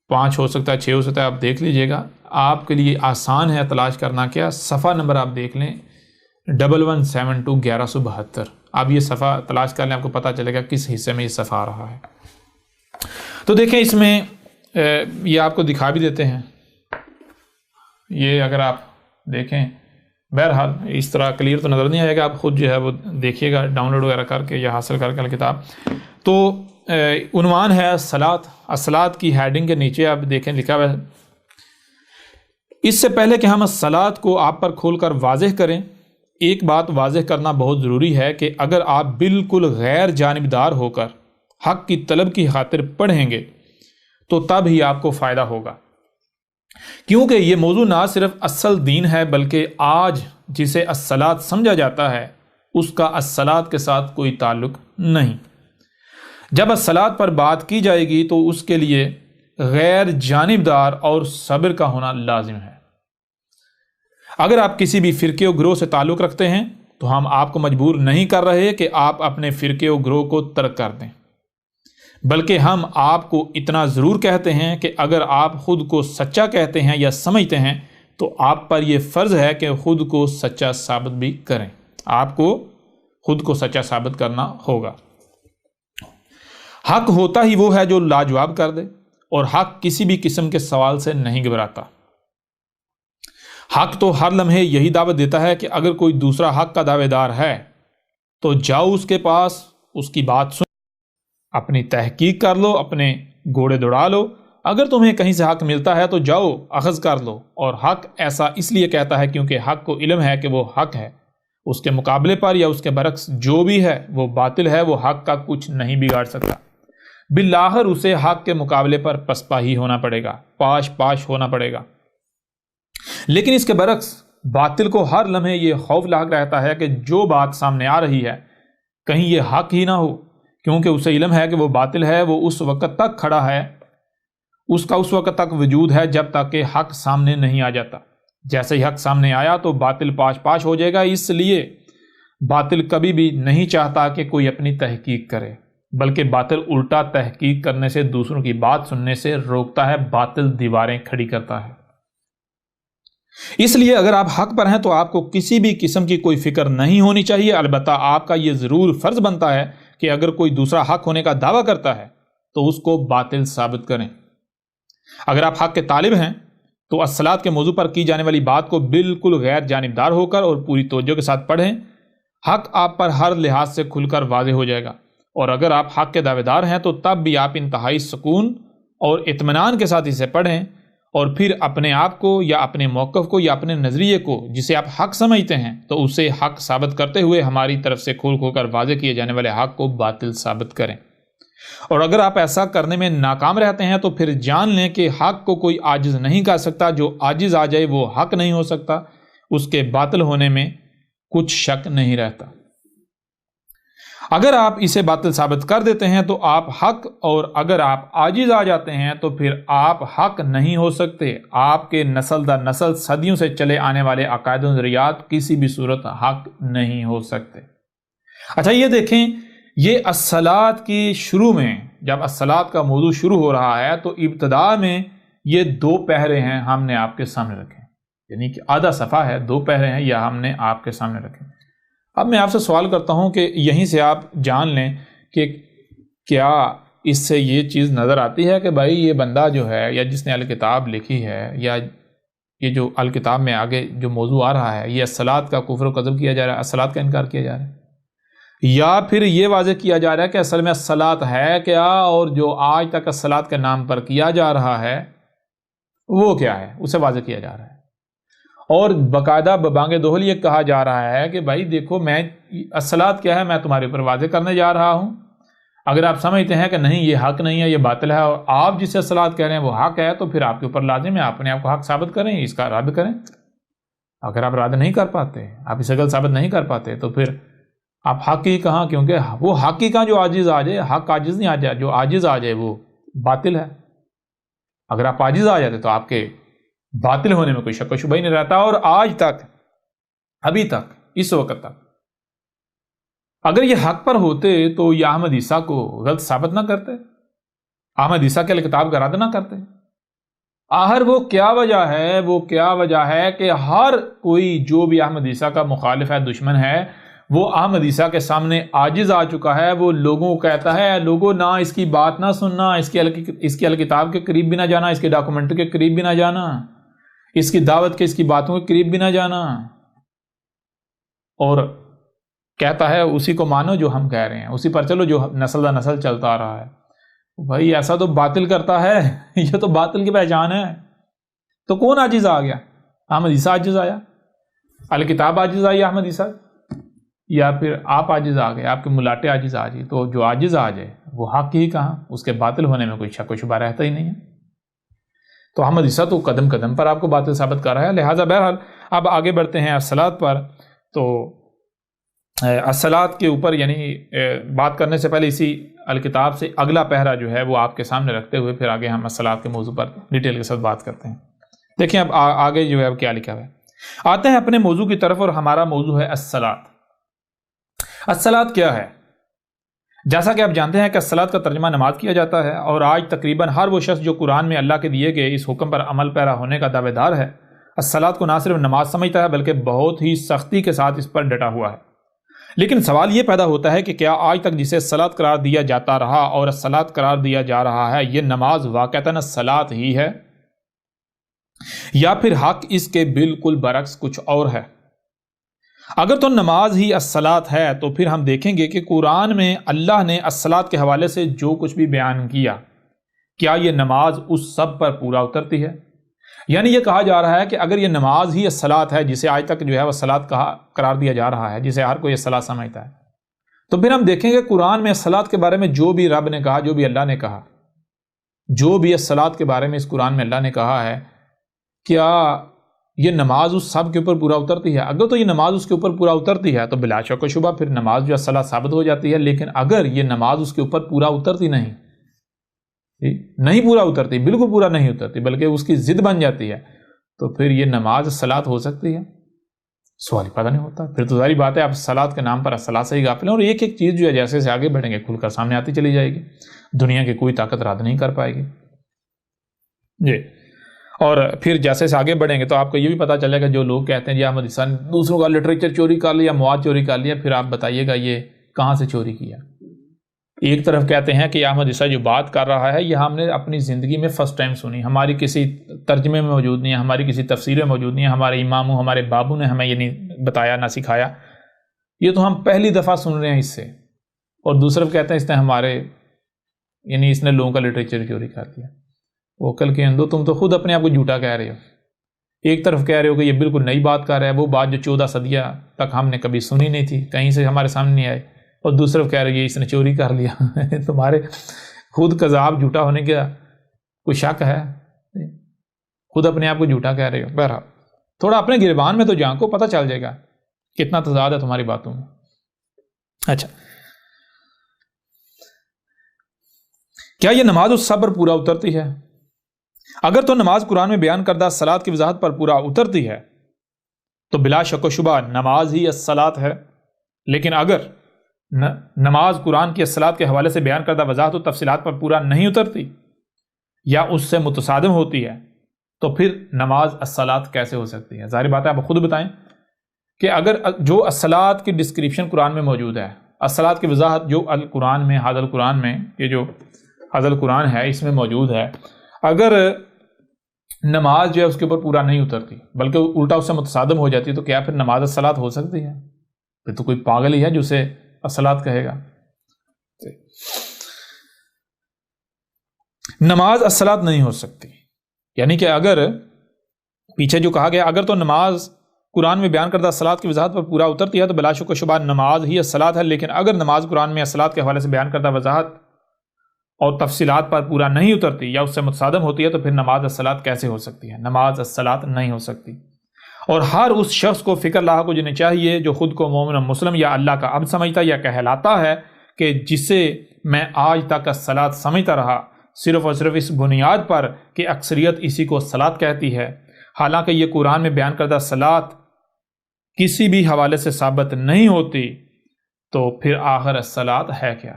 5 ہو سکتا ہے, 6 ہو سکتا ہے, آپ دیکھ لیجئے گا. آپ کے لیے آسان ہے تلاش کرنا. کیا صفحہ نمبر آپ دیکھ لیں 1172 1172. آپ یہ صفحہ تلاش کر لیں, آپ کو پتہ چلے گا کس حصے میں یہ صفحہ آ رہا ہے. تو دیکھیں اس میں یہ آپ کو دکھا بھی دیتے ہیں. یہ اگر آپ دیکھیں, بہرحال اس طرح کلیئر تو نظر نہیں آئے گا, آپ خود جو ہے وہ دیکھیے گا ڈاؤن لوڈ وغیرہ کر کے یا حاصل کر کے کتاب. تو عنوان ہے اصلات. اصلات کی ہیڈنگ کے نیچے آپ دیکھیں لکھا ہوا ہے, اس سے پہلے کہ ہم اصلات کو آپ پر کھول کر واضح کریں, ایک بات واضح کرنا بہت ضروری ہے کہ اگر آپ بالکل غیر جانبدار ہو کر حق کی طلب کی خاطر پڑھیں گے تو تب ہی آپ کو فائدہ ہوگا, کیونکہ یہ موضوع نہ صرف اصل دین ہے بلکہ آج جسے اصلات سمجھا جاتا ہے اس کا اصلات کے ساتھ کوئی تعلق نہیں. جب اصلات پر بات کی جائے گی تو اس کے لیے غیر جانبدار اور صبر کا ہونا لازم ہے. اگر آپ کسی بھی فرقے و گروہ سے تعلق رکھتے ہیں تو ہم آپ کو مجبور نہیں کر رہے کہ آپ اپنے فرقے و گروہ کو ترک کر دیں, بلکہ ہم آپ کو اتنا ضرور کہتے ہیں کہ اگر آپ خود کو سچا کہتے ہیں یا سمجھتے ہیں تو آپ پر یہ فرض ہے کہ خود کو سچا ثابت بھی کریں. آپ کو خود کو سچا ثابت کرنا ہوگا. حق ہوتا ہی وہ ہے جو لاجواب کر دے, اور حق کسی بھی قسم کے سوال سے نہیں گھبراتا. حق تو ہر لمحے یہی دعوت دیتا ہے کہ اگر کوئی دوسرا حق کا دعوے دار ہے تو جاؤ اس کے پاس, اس کی بات سن, اپنی تحقیق کر لو, اپنے گھوڑے دوڑا لو. اگر تمہیں کہیں سے حق ملتا ہے تو جاؤ اخذ کر لو. اور حق ایسا اس لیے کہتا ہے کیونکہ حق کو علم ہے کہ وہ حق ہے. اس کے مقابلے پر یا اس کے برعکس جو بھی ہے وہ باطل ہے, وہ حق کا کچھ نہیں بگاڑ سکتا. بالآخر اسے حق کے مقابلے پر پسپا ہی ہونا پڑے گا, پاش پاش ہونا پڑے گا. لیکن اس کے برعکس باطل کو ہر لمحے یہ خوف لاحق رہتا ہے کہ جو بات سامنے آ رہی ہے کہیں یہ حق ہی نہ ہو, کیونکہ اسے علم ہے کہ وہ باطل ہے. وہ اس وقت تک کھڑا ہے, اس کا اس وقت تک وجود ہے جب تک کہ حق سامنے نہیں آ جاتا. جیسے ہی حق سامنے آیا تو باطل پاش پاش ہو جائے گا. اس لیے باطل کبھی بھی نہیں چاہتا کہ کوئی اپنی تحقیق کرے, بلکہ باطل الٹا تحقیق کرنے سے, دوسروں کی بات سننے سے روکتا ہے, باطل دیواریں کھڑی کرتا ہے. اس لیے اگر آپ حق پر ہیں تو آپ کو کسی بھی قسم کی کوئی فکر نہیں ہونی چاہیے۔ البتہ آپ کا یہ ضرور فرض بنتا ہے کہ اگر کوئی دوسرا حق ہونے کا دعویٰ کرتا ہے تو اس کو باطل ثابت کریں۔ اگر آپ حق کے طالب ہیں تو الصلاۃ کے موضوع پر کی جانے والی بات کو بالکل غیر جانبدار ہو کر اور پوری توجہ کے ساتھ پڑھیں۔ حق آپ پر ہر لحاظ سے کھل کر واضح ہو جائے گا، اور اگر آپ حق کے دعوے دار ہیں تو تب بھی آپ انتہائی سکون اور اطمینان کے ساتھ اسے پڑھیں، اور پھر اپنے آپ کو یا اپنے موقف کو یا اپنے نظریے کو جسے آپ حق سمجھتے ہیں تو اسے حق ثابت کرتے ہوئے ہماری طرف سے کھول کھول کر واضح کیے جانے والے حق کو باطل ثابت کریں۔ اور اگر آپ ایسا کرنے میں ناکام رہتے ہیں تو پھر جان لیں کہ حق کو کوئی عاجز نہیں کر سکتا، جو عاجز آ جائے وہ حق نہیں ہو سکتا، اس کے باطل ہونے میں کچھ شک نہیں رہتا۔ اگر آپ اسے باطل ثابت کر دیتے ہیں تو آپ حق، اور اگر آپ عاجز آ جاتے ہیں تو پھر آپ حق نہیں ہو سکتے۔ آپ کے نسل در نسل صدیوں سے چلے آنے والے عقائد و نظریات کسی بھی صورت حق نہیں ہو سکتے۔ اچھا یہ دیکھیں، یہ الصلاۃ کی شروع میں جب الصلاۃ کا موضوع شروع ہو رہا ہے تو ابتدا میں یہ 2 پہرے ہیں ہم نے آپ کے سامنے رکھے، یعنی کہ آدھا صفحہ ہے، 2 پہرے ہیں یا ہم نے آپ کے سامنے رکھے۔ اب میں آپ سے سوال کرتا ہوں کہ یہیں سے آپ جان لیں کہ کیا اس سے یہ چیز نظر آتی ہے کہ بھائی یہ بندہ جو ہے یا جس نے الکتاب لکھی ہے یا یہ جو الکتاب میں آگے جو موضوع آ رہا ہے یہ الصلاۃ کا کفر و کذب کیا جا رہا ہے، الصلاۃ کا انکار کیا جا رہا ہے، یا پھر یہ واضح کیا جا رہا ہے کہ اصل میں الصلاۃ ہے کیا اور جو آج تک الصلاۃ کے نام پر کیا جا رہا ہے وہ کیا ہے، اسے واضح کیا جا رہا ہے۔ اور باقاعدہ ببانگ دوہل یہ کہا جا رہا ہے کہ بھائی دیکھو میں الصلاۃ کیا ہے میں تمہارے اوپر واضح کرنے جا رہا ہوں، اگر آپ سمجھتے ہیں کہ نہیں یہ حق نہیں ہے یہ باطل ہے اور آپ جسے الصلاۃ کہہ رہے ہیں وہ حق ہے تو پھر آپ کے اوپر لازم ہے آپ اپنے آپ کو حق ثابت کریں، اس کا رد کریں۔ اگر آپ رد نہیں کر پاتے، آپ اسے غلط ثابت نہیں کر پاتے تو پھر آپ حق ہی کہاں، کیونکہ وہ حق ہی کہاں جو عاجز آ جائے، حق عاجز نہیں آ جائے، جو عاجز آ جائے وہ باطل ہے۔ اگر آپ عاجز آ جاتے تو آپ کے باطل ہونے میں کوئی شک و شبہ ہی نہیں رہتا۔ اور آج تک، ابھی تک، اس وقت تک اگر یہ حق پر ہوتے تو یہ احمد عیسیٰ کو غلط ثابت نہ کرتے، احمد عیسیٰ کے کتاب کا رد نہ کرتے۔ آخر وہ کیا وجہ ہے، وہ کیا وجہ ہے کہ ہر کوئی جو بھی احمد عیسیٰ کا مخالف ہے، دشمن ہے، وہ احمد عیسیٰ کے سامنے عاجز آ چکا ہے، وہ لوگوں کو کہتا ہے لوگوں نہ اس کی بات نہ سننا، اس کی الکتاب کے قریب بھی نہ جانا، اس کے ڈاکومنٹ کے قریب بھی نہ جانا، اس کی دعوت کے، اس کی باتوں کے قریب بھی نہ جانا، اور کہتا ہے اسی کو مانو جو ہم کہہ رہے ہیں، اسی پر چلو جو نسل در نسل چلتا آ رہا ہے۔ بھائی ایسا تو باطل کرتا ہے، یہ تو باطل کی پہچان ہے۔ تو کون عاجز آ گیا؟ احمد عیسیٰ عاجز آیا، الکتاب عاجز آئی احمد عیسیٰ، یا پھر آپ عاجز آ گئے، آپ کے ملاٹے عاجز آ جائے؟ تو جو عاجز آ جائے وہ حق ہی کہاں، اس کے باطل ہونے میں کوئی شک و شبہ رہتا ہی نہیں ہے۔ تو احمد عیسیٰ تو قدم قدم پر آپ کو باطل ثابت کر رہا ہے۔ لہٰذا بہرحال اب آگے بڑھتے ہیں الصلاۃ پر۔ تو الصلاۃ کے اوپر یعنی بات کرنے سے پہلے اسی الکتاب سے اگلا پہرا جو ہے وہ آپ کے سامنے رکھتے ہوئے پھر آگے ہم الصلاۃ کے موضوع پر ڈیٹیل کے ساتھ بات کرتے ہیں۔ دیکھیں اب آگے جو ہے اب کیا لکھا ہوا ہے، آتے ہیں اپنے موضوع کی طرف، اور ہمارا موضوع ہے الصلاۃ۔ الصلاۃ کیا ہے؟ جیسا کہ آپ جانتے ہیں کہ الصلاۃ کا ترجمہ نماز کیا جاتا ہے، اور آج تقریباً ہر وہ شخص جو قرآن میں اللہ کے دیے گئے اس حکم پر عمل پیرا ہونے کا دعوے دار ہے، الصلاۃ کو نہ صرف نماز سمجھتا ہے بلکہ بہت ہی سختی کے ساتھ اس پر ڈٹا ہوا ہے۔ لیکن سوال یہ پیدا ہوتا ہے کہ کیا آج تک جسے الصلاۃ قرار دیا جاتا رہا اور الصلاۃ قرار دیا جا رہا ہے یہ نماز واقعتاً الصلاۃ ہی ہے، یا پھر حق اس کے بالکل برعکس کچھ اور ہے؟ اگر تو نماز ہی الصلاۃ ہے تو پھر ہم دیکھیں گے کہ قرآن میں اللہ نے الصلاۃ کے حوالے سے جو کچھ بھی بیان کیا، کیا یہ نماز اس سب پر پورا اترتی ہے؟ یعنی یہ کہا جا رہا ہے کہ اگر یہ نماز ہی الصلاۃ ہے جسے آج تک جو ہے وہ الصلاۃ قرار دیا جا رہا ہے، جسے ہر کوئی الصلاۃ سمجھتا ہے، تو پھر ہم دیکھیں گے قرآن میں الصلاۃ کے بارے میں جو بھی رب نے کہا، جو بھی اللہ نے کہا، جو بھی الصلاۃ کے بارے میں اس قرآن میں اللہ نے کہا ہے، کیا یہ نماز اس سب کے اوپر پورا اترتی ہے؟ اگر تو یہ نماز اس کے اوپر پورا اترتی ہے تو بلا شک و شبہ پھر نماز جو الصلاۃ ثابت ہو جاتی ہے۔ لیکن اگر یہ نماز اس کے اوپر پورا اترتی نہیں پورا اترتی، بالکل پورا نہیں اترتی بلکہ اس کی ضد بن جاتی ہے، تو پھر یہ نماز الصلاۃ ہو سکتی ہے؟ سوال ہی پیدا نہیں ہوتا۔ پھر تو ظاہری بات ہے آپ الصلاۃ کے نام پر الصلاۃ سے ہی غافل ہیں، اور ایک ایک چیز جو ہے جیسے سے آگے بڑھیں گے کھل کر سامنے آتی چلی جائے گی، دنیا کی کوئی طاقت رد نہیں کر پائے گی۔ جی اور پھر جیسے سے آگے بڑھیں گے تو آپ کو یہ بھی پتہ چلے گا جو لوگ کہتے ہیں جی احمد عیسیٰ نے دوسروں کا لٹریچر چوری کر لیا، مواد چوری کر لیا، پھر آپ بتائیے گا یہ کہاں سے چوری کیا۔ ایک طرف کہتے ہیں کہ احمد عیسیٰ جو بات کر رہا ہے یہ ہم نے اپنی زندگی میں فرسٹ ٹائم سنی، ہماری کسی ترجمے میں موجود نہیں ہے، ہماری کسی تفسیر میں موجود نہیں ہے، ہمارے اماموں ہمارے بابو نے ہمیں یہ نہیں بتایا نہ سکھایا، یہ تو ہم پہلی دفعہ سن رہے ہیں اس سے۔ اور دوسرا کہتے ہیں اس نے ہمارے یعنی اس نے لوگوں کا لٹریچر چوری کر دیا۔ وہ کل کے اندو تم تو خود اپنے آپ کو جھوٹا کہہ رہے ہو، ایک طرف کہہ رہے ہو کہ یہ بالکل نئی بات کر رہا ہے، وہ بات جو 14 صدیہ تک ہم نے کبھی سنی نہیں تھی، کہیں سے ہمارے سامنے نہیں آئی، اور دوسرا کہہ رہے ہیں اس نے چوری کر لیا۔ تمہارے خود کذاب جھوٹا ہونے کا کوئی شک ہے؟ خود اپنے آپ کو جھوٹا کہہ رہے ہو۔ بہرحال تھوڑا اپنے گریبان میں تو جھانکو، پتہ چل جائے گا کتنا تضاد ہے تمہاری باتوں میں۔ اچھا، کیا یہ نماز اس سب پر پورا اترتی ہے؟ اگر تو نماز قرآن میں بیان کردہ الصلاۃ کی وضاحت پر پورا اترتی ہے تو بلا شک و شبہ نماز ہی الصلاۃ ہے، لیکن اگر نماز قرآن کی الصلاۃ کے حوالے سے بیان کردہ وضاحت و تفصیلات پر پورا نہیں اترتی یا اس سے متصادم ہوتی ہے تو پھر نماز الصلاۃ کیسے ہو سکتی ہے؟ ظاہر بات ہے آپ خود بتائیں کہ اگر جو الصلاۃ کی ڈسکرپشن قرآن میں موجود ہے، الصلاۃ کی وضاحت جو القرآن میں حاضر القرآن میں یہ جو حاضر القرآن ہے اس میں موجود ہے، اگر نماز جو ہے اس کے اوپر پورا نہیں اترتی بلکہ الٹا اس سے متصادم ہو جاتی تو کیا پھر نماز الصلاۃ ہو سکتی ہے؟ پھر تو کوئی پاگل ہی ہے جو اسے الصلاۃ کہے گا۔ نماز الصلاۃ نہیں ہو سکتی، یعنی کہ اگر پیچھے جو کہا گیا اگر تو نماز قرآن میں بیان کردہ الصلاۃ کی وضاحت پر پورا اترتی ہے تو بلا شک و شبہ نماز ہی الصلاۃ ہے، لیکن اگر نماز قرآن میں الصلاۃ کے حوالے سے بیان کردہ وضاحت اور تفصیلات پر پورا نہیں اترتی یا اس سے متصادم ہوتی ہے تو پھر نماز الصلاۃ کیسے ہو سکتی ہے؟ نماز الصلاۃ نہیں ہو سکتی۔ اور ہر اس شخص کو فکر لاحق ہو جانا چاہیے جو خود کو مومن و مسلم یا اللہ کا عبد سمجھتا یا کہلاتا ہے کہ جسے میں آج تک الصلاۃ سمجھتا رہا صرف اور صرف اس بنیاد پر کہ اکثریت اسی کو الصلاۃ کہتی ہے، حالانکہ یہ قرآن میں بیان کردہ الصلاۃ کسی بھی حوالے سے ثابت نہیں ہوتی، تو پھر آخر الصلاۃ ہے کیا؟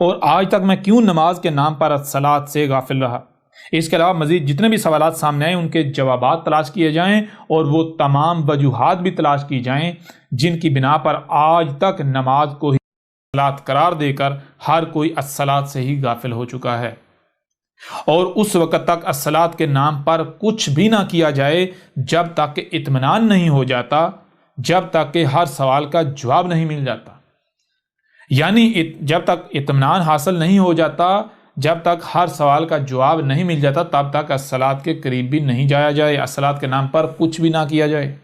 اور آج تک میں کیوں نماز کے نام پر الصلاۃ سے غافل رہا؟ اس کے علاوہ مزید جتنے بھی سوالات سامنے آئے ان کے جوابات تلاش کیے جائیں اور وہ تمام وجوہات بھی تلاش کی جائیں جن کی بنا پر آج تک نماز کو ہی الصلاۃ قرار دے کر ہر کوئی الصلاۃ سے ہی غافل ہو چکا ہے، اور اس وقت تک الصلاۃ کے نام پر کچھ بھی نہ کیا جائے جب تک کہ اطمینان نہیں ہو جاتا، جب تک کہ ہر سوال کا جواب نہیں مل جاتا، یعنی جب تک اطمینان حاصل نہیں ہو جاتا، جب تک ہر سوال کا جواب نہیں مل جاتا تب تک الصلاۃ کے قریب بھی نہیں جایا جائے، الصلاۃ کے نام پر کچھ بھی نہ کیا جائے۔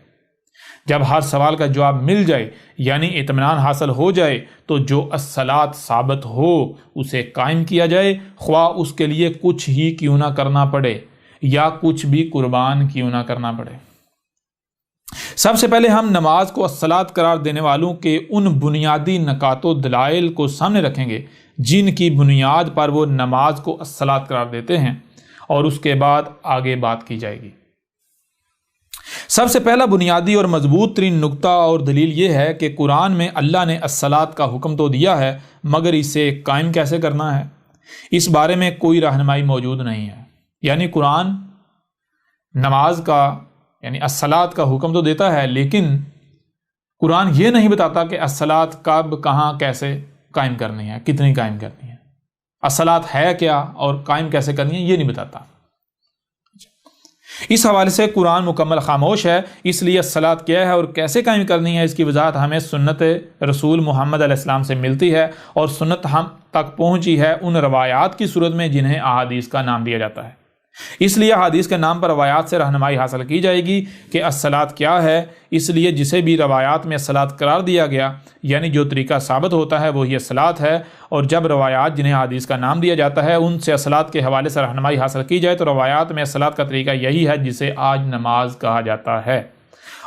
جب ہر سوال کا جواب مل جائے یعنی اطمینان حاصل ہو جائے تو جو الصلاۃ ثابت ہو اسے قائم کیا جائے، خواہ اس کے لیے کچھ ہی کیوں نہ کرنا پڑے یا کچھ بھی قربان کیوں نہ کرنا پڑے۔ سب سے پہلے ہم نماز کو الصلاۃ قرار دینے والوں کے ان بنیادی نکات و دلائل کو سامنے رکھیں گے جن کی بنیاد پر وہ نماز کو الصلاۃ قرار دیتے ہیں، اور اس کے بعد آگے بات کی جائے گی۔ سب سے پہلا بنیادی اور مضبوط ترین نقطہ اور دلیل یہ ہے کہ قرآن میں اللہ نے الصلاۃ کا حکم تو دیا ہے مگر اسے قائم کیسے کرنا ہے اس بارے میں کوئی رہنمائی موجود نہیں ہے۔ یعنی قرآن نماز کا یعنی الصلاۃ کا حکم تو دیتا ہے لیکن قرآن یہ نہیں بتاتا کہ الصلاۃ کب کہاں کیسے قائم کرنی ہے، کتنی قائم کرنی ہے، الصلاۃ ہے کیا اور قائم کیسے کرنی ہے یہ نہیں بتاتا۔ اس حوالے سے قرآن مکمل خاموش ہے، اس لیے الصلاۃ کیا ہے اور کیسے قائم کرنی ہے اس کی وضاحت ہمیں سنت رسول محمد علیہ السلام سے ملتی ہے، اور سنت ہم تک پہنچی ہے ان روایات کی صورت میں جنہیں احادیث کا نام دیا جاتا ہے۔ اس لیے حدیث کے نام پر روایات سے رہنمائی حاصل کی جائے گی کہ الصلاۃ کیا ہے، اس لیے جسے بھی روایات میں الصلاۃ قرار دیا گیا یعنی جو طریقہ ثابت ہوتا ہے وہی الصلاۃ ہے، اور جب روایات جنہیں حدیث کا نام دیا جاتا ہے ان سے الصلاۃ کے حوالے سے رہنمائی حاصل کی جائے تو روایات میں الصلاۃ کا طریقہ یہی ہے جسے آج نماز کہا جاتا ہے،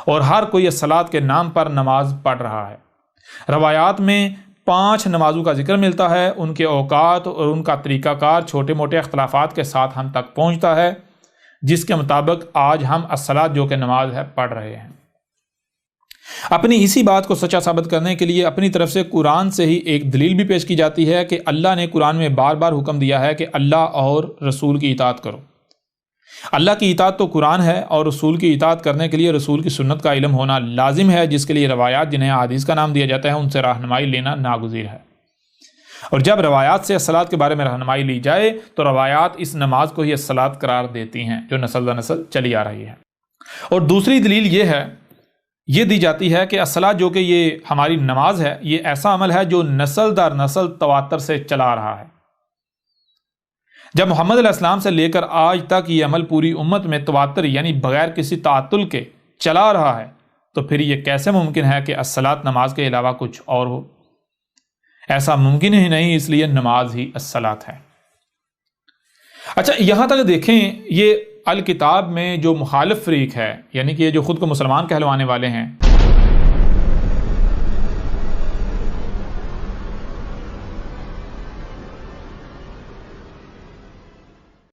اور ہر کوئی الصلاۃ کے نام پر نماز پڑھ رہا ہے۔ روایات میں 5 نمازوں کا ذکر ملتا ہے، ان کے اوقات اور ان کا طریقہ کار چھوٹے موٹے اختلافات کے ساتھ ہم تک پہنچتا ہے، جس کے مطابق آج ہم الصلاۃ جو کہ نماز ہے پڑھ رہے ہیں۔ اپنی اسی بات کو سچا ثابت کرنے کے لیے اپنی طرف سے قرآن سے ہی ایک دلیل بھی پیش کی جاتی ہے کہ اللہ نے قرآن میں بار بار حکم دیا ہے کہ اللہ اور رسول کی اطاعت کرو۔ اللہ کی اطاعت تو قرآن ہے، اور رسول کی اطاعت کرنے کے لیے رسول کی سنت کا علم ہونا لازم ہے، جس کے لیے روایات جنہیں احادیث کا نام دیا جاتا ہے ان سے رہنمائی لینا ناگزیر ہے۔ اور جب روایات سے الصلاۃ کے بارے میں رہنمائی لی جائے تو روایات اس نماز کو ہی الصلاۃ قرار دیتی ہیں جو نسل در نسل چلی آ رہی ہے۔ اور دوسری دلیل یہ دی جاتی ہے کہ الصلاۃ جو کہ یہ ہماری نماز ہے، یہ ایسا عمل ہے جو نسل در نسل تواتر سے چلا آ رہا ہے۔ جب محمد علیہ السلام سے لے کر آج تک یہ عمل پوری امت میں تواتر یعنی بغیر کسی تعطل کے چلا آ رہا ہے، تو پھر یہ کیسے ممکن ہے کہ الصلاۃ نماز کے علاوہ کچھ اور ہو؟ ایسا ممکن ہی نہیں، اس لیے نماز ہی الصلاۃ ہے۔ اچھا، یہاں تک دیکھیں، یہ الکتاب میں جو مخالف فریق ہے، یعنی کہ یہ جو خود کو مسلمان کہلوانے والے ہیں،